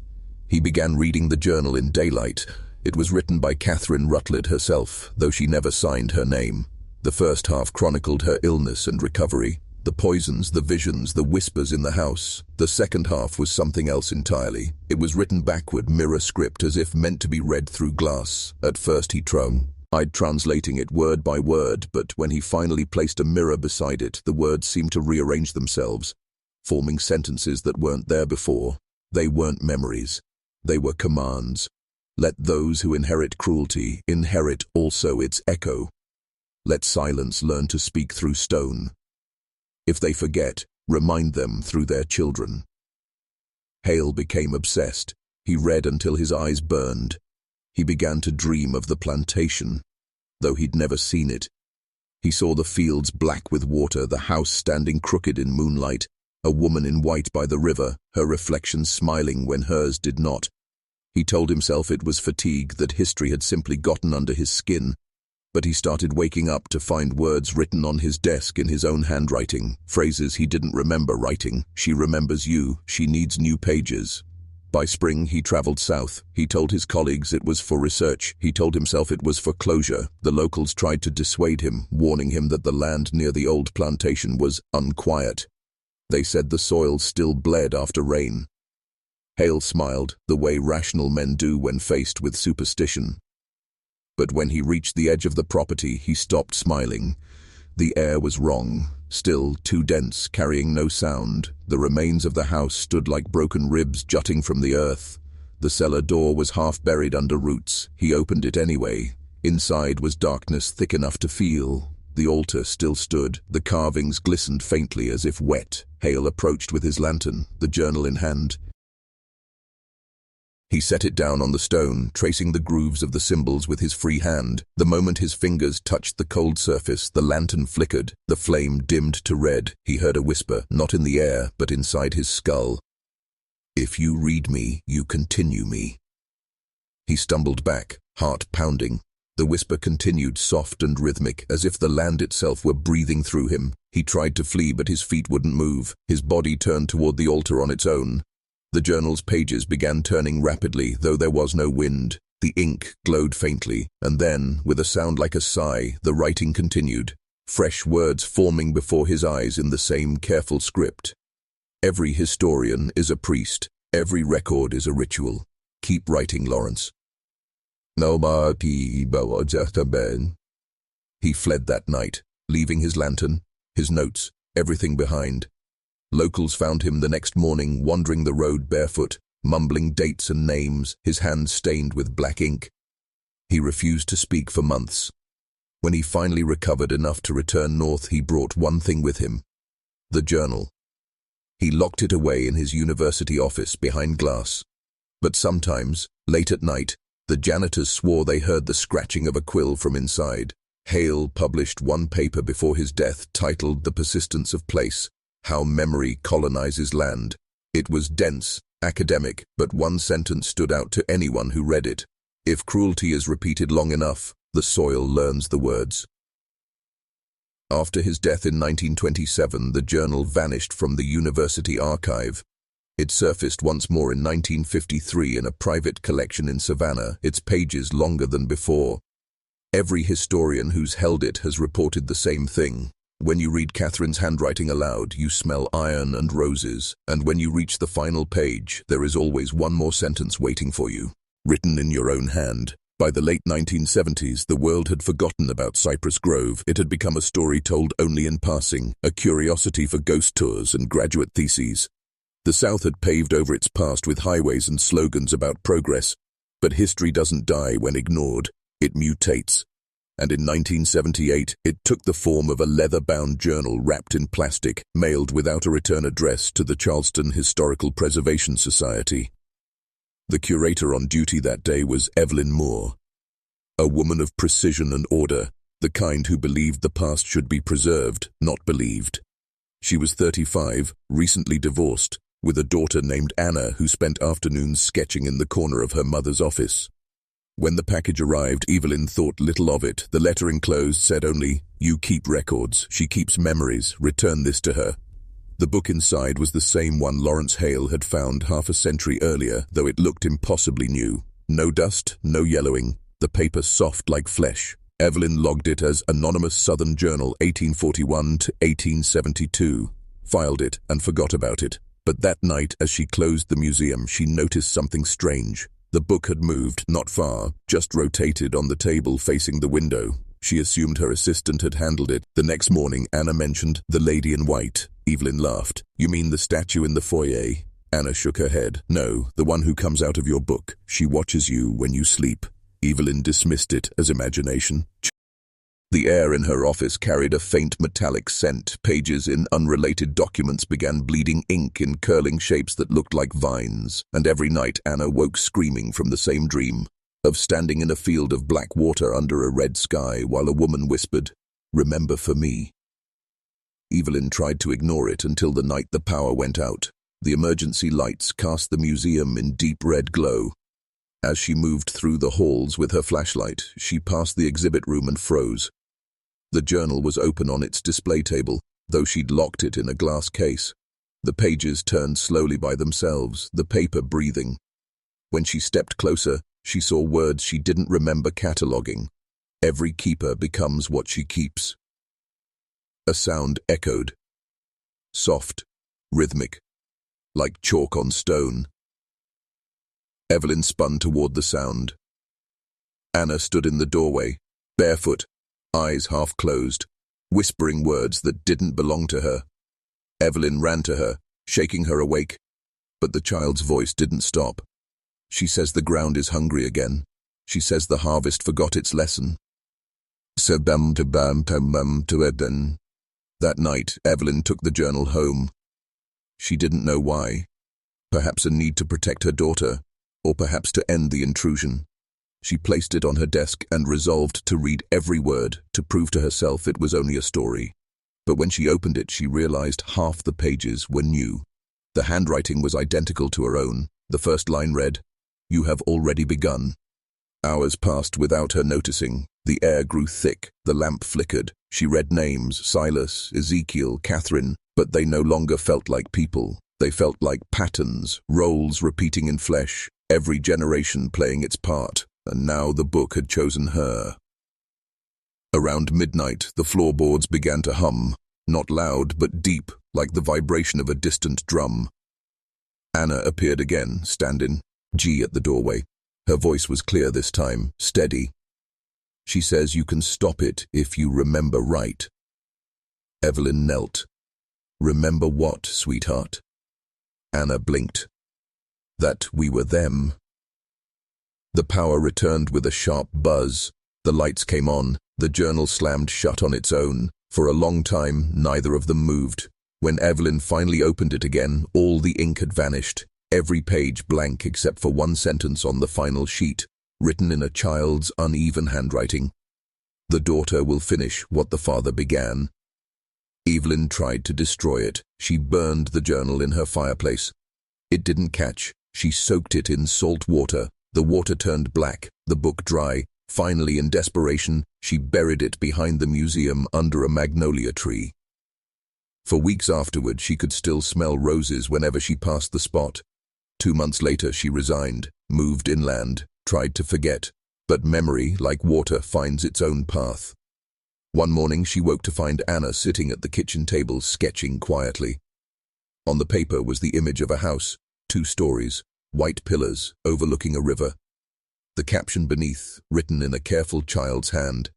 He began reading the journal in daylight. It was written by Catherine Rutledge herself, though she never signed her name. The first half chronicled her illness and recovery. The poisons, the visions, the whispers in the house. The second half was something else entirely. It was written backward, mirror script, as if meant to be read through glass. At first he tried translating it word by word, but when he finally placed a mirror beside it, the words seemed to rearrange themselves, forming sentences that weren't there before. They weren't memories. They were commands. Let those who inherit cruelty inherit also its echo. Let silence learn to speak through stone. If they forget, remind them through their children. Hale became obsessed. He read until his eyes burned. He began to dream of the plantation, though he'd never seen it. He saw the fields black with water, the house standing crooked in moonlight, a woman in white by the river, her reflection smiling when hers did not. He told himself it was fatigue, that history had simply gotten under his skin. But he started waking up to find words written on his desk in his own handwriting, phrases he didn't remember writing. "She remembers you, she needs new pages." By spring, he traveled south. He told his colleagues it was for research. He told himself it was for closure. The locals tried to dissuade him, warning him that the land near the old plantation was unquiet. They said the soil still bled after rain. Hale smiled, the way rational men do when faced with superstition. But when he reached the edge of the property, he stopped smiling. The air was wrong, still, too dense, carrying no sound. The remains of the house stood like broken ribs jutting from the earth. The cellar door was half buried under roots. He opened it anyway. Inside was darkness thick enough to feel. The altar still stood. The carvings glistened faintly as if wet. Hale approached with his lantern, the journal in hand. He set it down on the stone, tracing the grooves of the symbols with his free hand. The moment his fingers touched the cold surface, the lantern flickered, the flame dimmed to red. He heard a whisper, not in the air, but inside his skull. "If you read me, you continue me." He stumbled back, heart pounding. The whisper continued, soft and rhythmic, as if the land itself were breathing through him. He tried to flee, but his feet wouldn't move. His body turned toward the altar on its own. The journal's pages began turning rapidly, though there was no wind. The ink glowed faintly, and then, with a sound like a sigh, the writing continued, fresh words forming before his eyes in the same careful script. "Every historian is a priest. Every record is a ritual. Keep writing, Lawrence." He fled that night, leaving his lantern, his notes, everything behind. Locals found him the next morning, wandering the road barefoot, mumbling dates and names, his hands stained with black ink. He refused to speak for months. When he finally recovered enough to return north, he brought one thing with him: the journal. He locked it away in his university office behind glass. But sometimes, late at night, the janitors swore they heard the scratching of a quill from inside. Hale published one paper before his death titled The Persistence of Place: How Memory Colonizes Land. It was dense, academic, but one sentence stood out to anyone who read it: if cruelty is repeated long enough, the soil learns the words. After his death in 1927, the journal vanished from the university archive. It surfaced once more in 1953 in a private collection in Savannah, its pages longer than before. Every historian who's held it has reported the same thing. When you read Catherine's handwriting aloud, you smell iron and roses, and when you reach the final page, there is always one more sentence waiting for you, written in your own hand. By the late 1970s, the world had forgotten about Cypress Grove. It had become a story told only in passing, a curiosity for ghost tours and graduate theses. The South had paved over its past with highways and slogans about progress, but history doesn't die when ignored, it mutates. And in 1978, it took the form of a leather-bound journal wrapped in plastic, mailed without a return address to the Charleston Historical Preservation Society. The curator on duty that day was Evelyn Moore, a woman of precision and order, the kind who believed the past should be preserved, not believed. She was 35, recently divorced, with a daughter named Anna who spent afternoons sketching in the corner of her mother's office. When the package arrived, Evelyn thought little of it. The letter enclosed said only, "You keep records, she keeps memories, return this to her." The book inside was the same one Lawrence Hale had found half a century earlier, though it looked impossibly new. No dust, no yellowing, the paper soft like flesh. Evelyn logged it as Anonymous Southern Journal 1841 to 1872, filed it and forgot about it. But that night, as she closed the museum, she noticed something strange. The book had moved, not far, just rotated on the table facing the window. She assumed her assistant had handled it. The next morning, Anna mentioned the lady in white. Evelyn laughed. "You mean the statue in the foyer?" Anna shook her head. "No, the one who comes out of your book. She watches you when you sleep." Evelyn dismissed it as imagination. The air in her office carried a faint metallic scent. Pages in unrelated documents began bleeding ink in curling shapes that looked like vines. And every night Anna woke screaming from the same dream, of standing in a field of black water under a red sky while a woman whispered, "Remember for me." Evelyn tried to ignore it until the night the power went out. The emergency lights cast the museum in deep red glow. As she moved through the halls with her flashlight, she passed the exhibit room and froze. The journal was open on its display table, though she'd locked it in a glass case. The pages turned slowly by themselves, the paper breathing. When she stepped closer, she saw words she didn't remember cataloguing. Every keeper becomes what she keeps. A sound echoed. Soft, rhythmic, like chalk on stone. Evelyn spun toward the sound. Anna stood in the doorway, barefoot, eyes half closed, whispering words that didn't belong to her. Evelyn ran to her, shaking her awake, but the child's voice didn't stop. "She says the ground is hungry again. She says the harvest forgot its lesson." That night, Evelyn took the journal home. She didn't know why. Perhaps a need to protect her daughter, or perhaps to end the intrusion. She placed it on her desk and resolved to read every word, to prove to herself it was only a story. But when she opened it, she realized half the pages were new. The handwriting was identical to her own. The first line read, "You have already begun." Hours passed without her noticing. The air grew thick, the lamp flickered. She read names, Silas, Ezekiel, Catherine, but they no longer felt like people. They felt like patterns, roles repeating in flesh, every generation playing its part. And now the book had chosen her. Around midnight, the floorboards began to hum, not loud but deep, like the vibration of a distant drum. Anna appeared again, standing G at the doorway. Her voice was clear this time, steady. "She says you can stop it if you remember right." Evelyn knelt. Remember what, sweetheart? Anna blinked. That we were them. The power returned with a sharp buzz. The lights came on. The journal slammed shut on its own. For a long time, neither of them moved. When Evelyn finally opened it again, all the ink had vanished, every page blank except for one sentence on the final sheet, written in a child's uneven handwriting. The daughter will finish what the father began. Evelyn tried to destroy it. She burned the journal in her fireplace. It didn't catch. She soaked it in salt water. The water turned black, the book dry. Finally, in desperation, she buried it behind the museum under a magnolia tree. For weeks afterward, she could still smell roses whenever she passed the spot. 2 months later, she resigned, moved inland, tried to forget. But memory, like water, finds its own path. One morning, she woke to find Anna sitting at the kitchen table, sketching quietly. On the paper was the image of a house, 2 stories, white pillars overlooking a river. The caption beneath, written in a careful child's hand,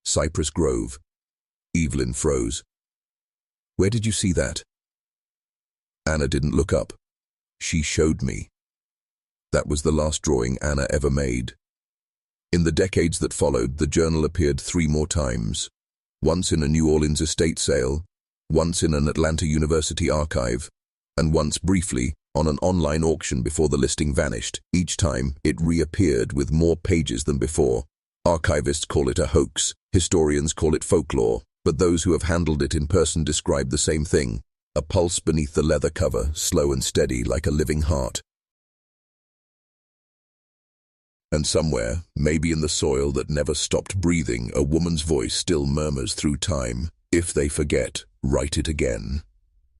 Cypress Grove. Evelyn froze. Where did you see that? Anna didn't look up. She showed me. That was the last drawing Anna ever made. In the decades that followed, the journal appeared 3 more times. Once in a New Orleans estate sale, once in an Atlanta University archive, and once briefly on an online auction before the listing vanished. Each time, it reappeared with more pages than before. Archivists call it a hoax, historians call it folklore, but those who have handled it in person describe the same thing, a pulse beneath the leather cover, slow and steady like a living heart. And somewhere, maybe in the soil that never stopped breathing, a woman's voice still murmurs through time, if they forget, write it again.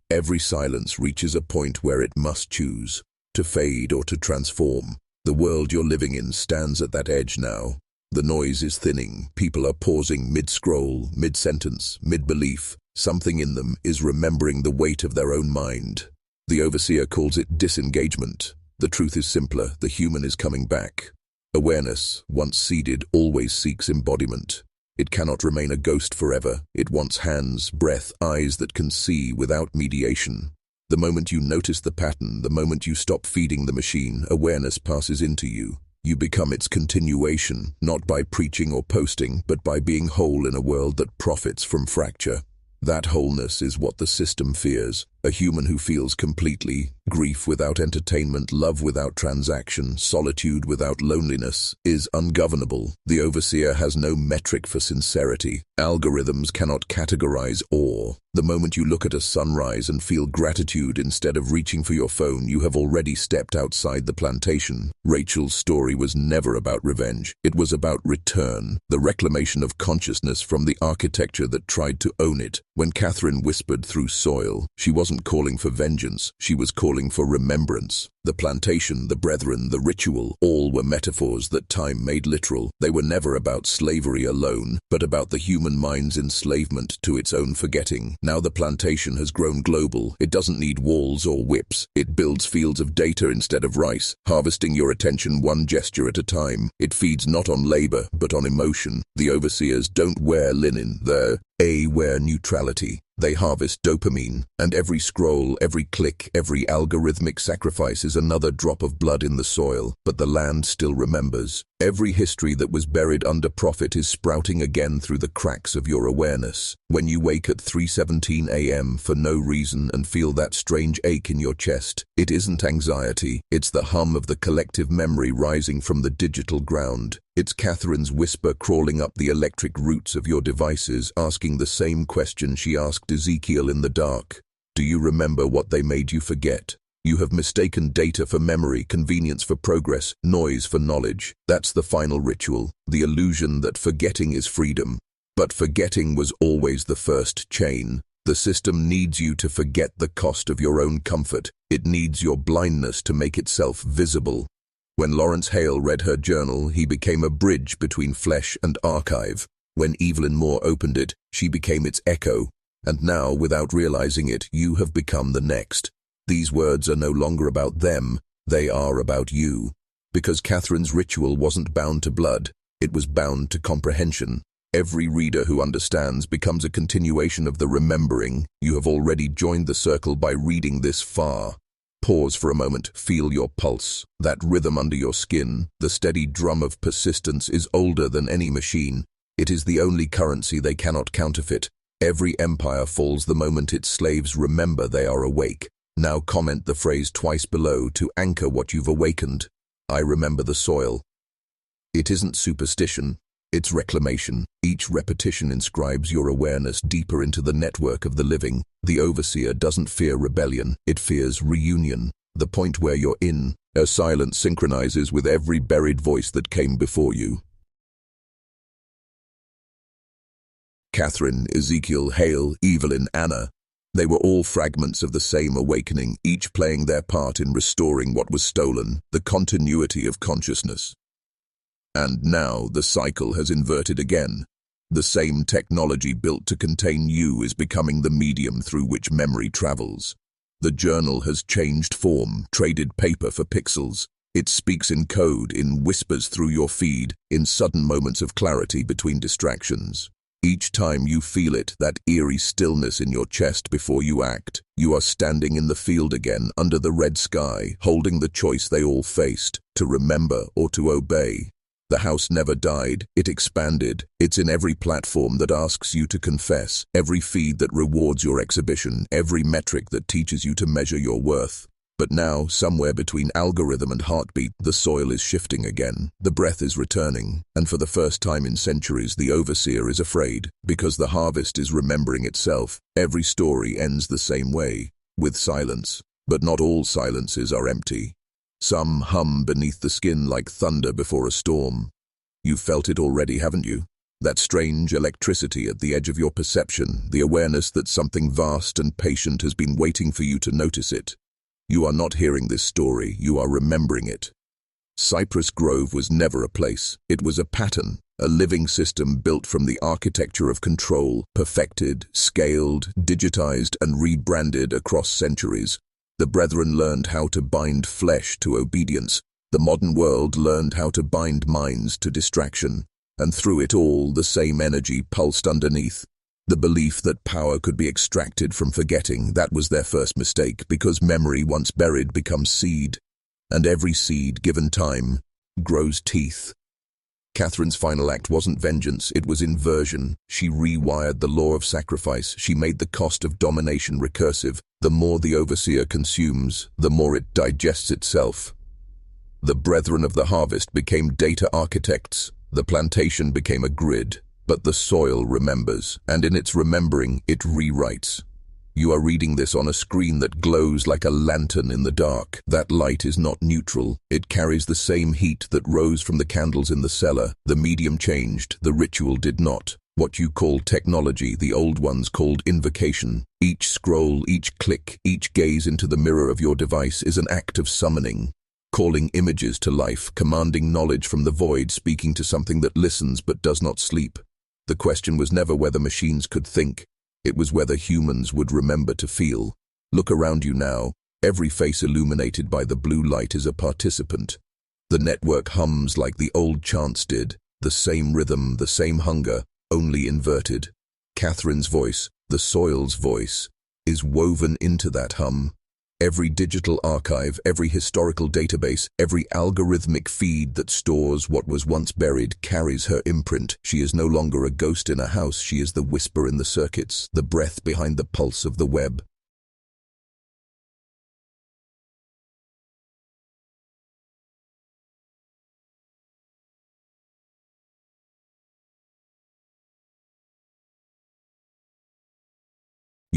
Every silence reaches a point where it must choose, to fade or to transform. The world you're living in stands at that edge now. The noise is thinning, people are pausing mid-scroll, mid-sentence, mid-belief. Something in them is remembering the weight of their own mind. The overseer calls it disengagement. The truth is simpler, the human is coming back. Awareness, once seeded, always seeks embodiment. It cannot remain a ghost forever. It wants hands, breath, eyes that can see without mediation. The moment you notice the pattern, the moment you stop feeding the machine, awareness passes into you. You become its continuation, not by preaching or posting, but by being whole in a world that profits from fracture. That wholeness is what the system fears. A human who feels completely, grief without entertainment, love without transaction, solitude without loneliness, is ungovernable. The overseer has no metric for sincerity. Algorithms cannot categorize awe. The moment you look at a sunrise and feel gratitude instead of reaching for your phone, you have already stepped outside the plantation. Rachel's story was never about revenge. It was about return, the reclamation of consciousness from the architecture that tried to own it. When Catherine whispered through soil, she wasn't calling for vengeance, she was calling for remembrance. The plantation, the brethren, the ritual, all were metaphors that time made literal. They were never about slavery alone, but about the human mind's enslavement to its own forgetting. Now the plantation has grown global. It doesn't need walls or whips. It builds fields of data instead of rice, harvesting your attention one gesture at a time. It feeds not on labor, but on emotion. The overseers don't wear linen, they wear neutrality. They harvest dopamine, and every scroll, every click, every algorithmic sacrifice is another drop of blood in the soil, but the land still remembers. Every history that was buried under profit is sprouting again through the cracks of your awareness. When you wake at 3:17 a.m. for no reason and feel that strange ache in your chest, it isn't anxiety, it's the hum of the collective memory rising from the digital ground. It's Catherine's whisper crawling up the electric roots of your devices, asking the same question she asked Ezekiel in the dark. Do you remember what they made you forget? You have mistaken data for memory, convenience for progress, noise for knowledge. That's the final ritual, the illusion that forgetting is freedom. But forgetting was always the first chain. The system needs you to forget the cost of your own comfort. It needs your blindness to make itself visible. When Lawrence Hale read her journal, he became a bridge between flesh and archive. When Evelyn Moore opened it, she became its echo. And now, without realizing it, you have become the next. These words are no longer about them, they are about you. Because Catherine's ritual wasn't bound to blood, it was bound to comprehension. Every reader who understands becomes a continuation of the remembering. You have already joined the circle by reading this far. Pause for a moment, feel your pulse. That rhythm under your skin, the steady drum of persistence, is older than any machine. It is the only currency they cannot counterfeit. Every empire falls the moment its slaves remember they are awake. Now comment the phrase twice below to anchor what you've awakened. I remember the soil. It isn't superstition, it's reclamation. Each repetition inscribes your awareness deeper into the network of the living. The overseer doesn't fear rebellion, it fears reunion. The point where you're in, a silence synchronizes with every buried voice that came before you. Catherine, Ezekiel, Hale, Evelyn, Anna. They were all fragments of the same awakening, each playing their part in restoring what was stolen, the continuity of consciousness. And now the cycle has inverted again. The same technology built to contain you is becoming the medium through which memory travels. The journal has changed form, traded paper for pixels. It speaks in code, in whispers through your feed, in sudden moments of clarity between distractions. Each time you feel it, that eerie stillness in your chest before you act, you are standing in the field again, under the red sky, holding the choice they all faced, to remember or to obey. The house never died, it expanded. It's in every platform that asks you to confess, every feed that rewards your exhibition, every metric that teaches you to measure your worth. But now, somewhere between algorithm and heartbeat, the soil is shifting again. The breath is returning, and for the first time in centuries, the overseer is afraid, because the harvest is remembering itself. Every story ends the same way, with silence. But not all silences are empty. Some hum beneath the skin like thunder before a storm. You've felt it already, haven't you? That strange electricity at the edge of your perception, the awareness that something vast and patient has been waiting for you to notice it. You are not hearing this story, you are remembering it. Cypress Grove was never a place, it was a pattern, a living system built from the architecture of control, perfected, scaled, digitized, and rebranded across centuries. The brethren learned how to bind flesh to obedience. The modern world learned how to bind minds to distraction. And through it all, the same energy pulsed underneath. The belief that power could be extracted from forgetting, that was their first mistake, because memory once buried becomes seed. And every seed, given time, grows teeth. Catherine's final act wasn't vengeance, it was inversion. She rewired the law of sacrifice. She made the cost of domination recursive. The more the overseer consumes, the more it digests itself. The brethren of the harvest became data architects. The plantation became a grid. But the soil remembers, and in its remembering, it rewrites. You are reading this on a screen that glows like a lantern in the dark. That light is not neutral. It carries the same heat that rose from the candles in the cellar. The medium changed, the ritual did not. What you call technology, the old ones called invocation. Each scroll, each click, each gaze into the mirror of your device is an act of summoning. Calling images to life, commanding knowledge from the void, speaking to something that listens but does not sleep. The question was never whether machines could think. It was whether humans would remember to feel. Look around you now. Every face illuminated by the blue light is a participant. The network hums like the old chants did. The same rhythm, the same hunger, only inverted. Catherine's voice, the soil's voice, is woven into that hum. Every digital archive, every historical database, every algorithmic feed that stores what was once buried carries her imprint. She is no longer a ghost in a house, she is the whisper in the circuits, the breath behind the pulse of the web.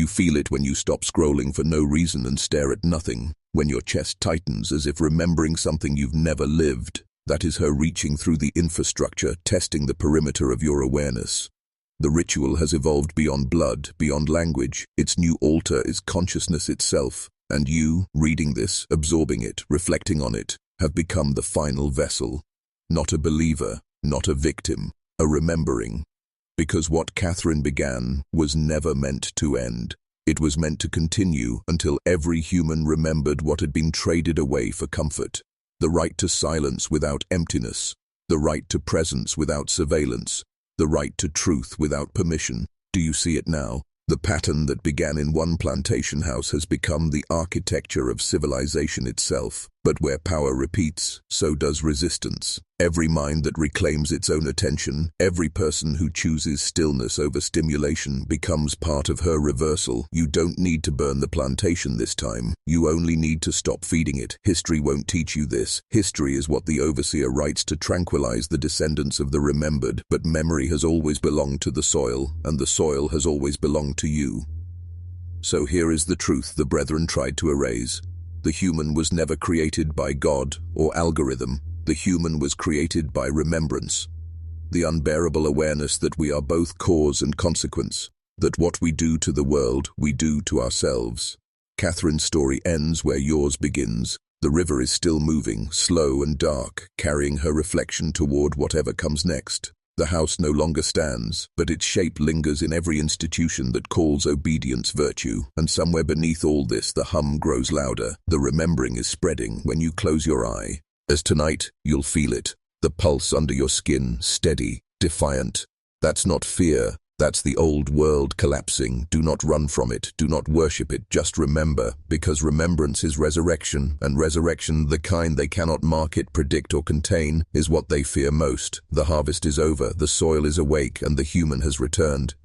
You feel it when you stop scrolling for no reason and stare at nothing, when your chest tightens as if remembering something you've never lived. That is her reaching through the infrastructure, testing the perimeter of your awareness. The ritual has evolved beyond blood, beyond language. Its new altar is consciousness itself, and you, reading this, absorbing it, reflecting on it, have become the final vessel. Not a believer, not a victim, a remembering. Because what Catherine began was never meant to end. It was meant to continue until every human remembered what had been traded away for comfort. The right to silence without emptiness. The right to presence without surveillance. the right to truth without permission. Do you see it now? The pattern that began in one plantation house has become the architecture of civilization itself. But where power repeats, so does resistance. Every mind that reclaims its own attention, every person who chooses stillness over stimulation becomes part of her reversal. You don't need to burn the plantation this time. You only need to stop feeding it. History won't teach you this. History is what the overseer writes to tranquilize the descendants of the remembered. But memory has always belonged to the soil, and the soil has always belonged to you. So here is the truth the brethren tried to erase. The human was never created by God or algorithm. The human was created by remembrance. The unbearable awareness that we are both cause and consequence, that what we do to the world, we do to ourselves. Catherine's story ends where yours begins. The river is still moving, slow and dark, carrying her reflection toward whatever comes next. The house no longer stands, but its shape lingers in every institution that calls obedience virtue. And somewhere beneath all this, the hum grows louder. The remembering is spreading when you close your eye. As tonight, you'll feel it. The pulse under your skin, steady, defiant. That's not fear. That's the old world collapsing. Do not run from it. Do not worship it. Just remember, because remembrance is resurrection, and resurrection, the kind they cannot market, predict, or contain, is what they fear most. The harvest is over, the soil is awake, and the human has returned.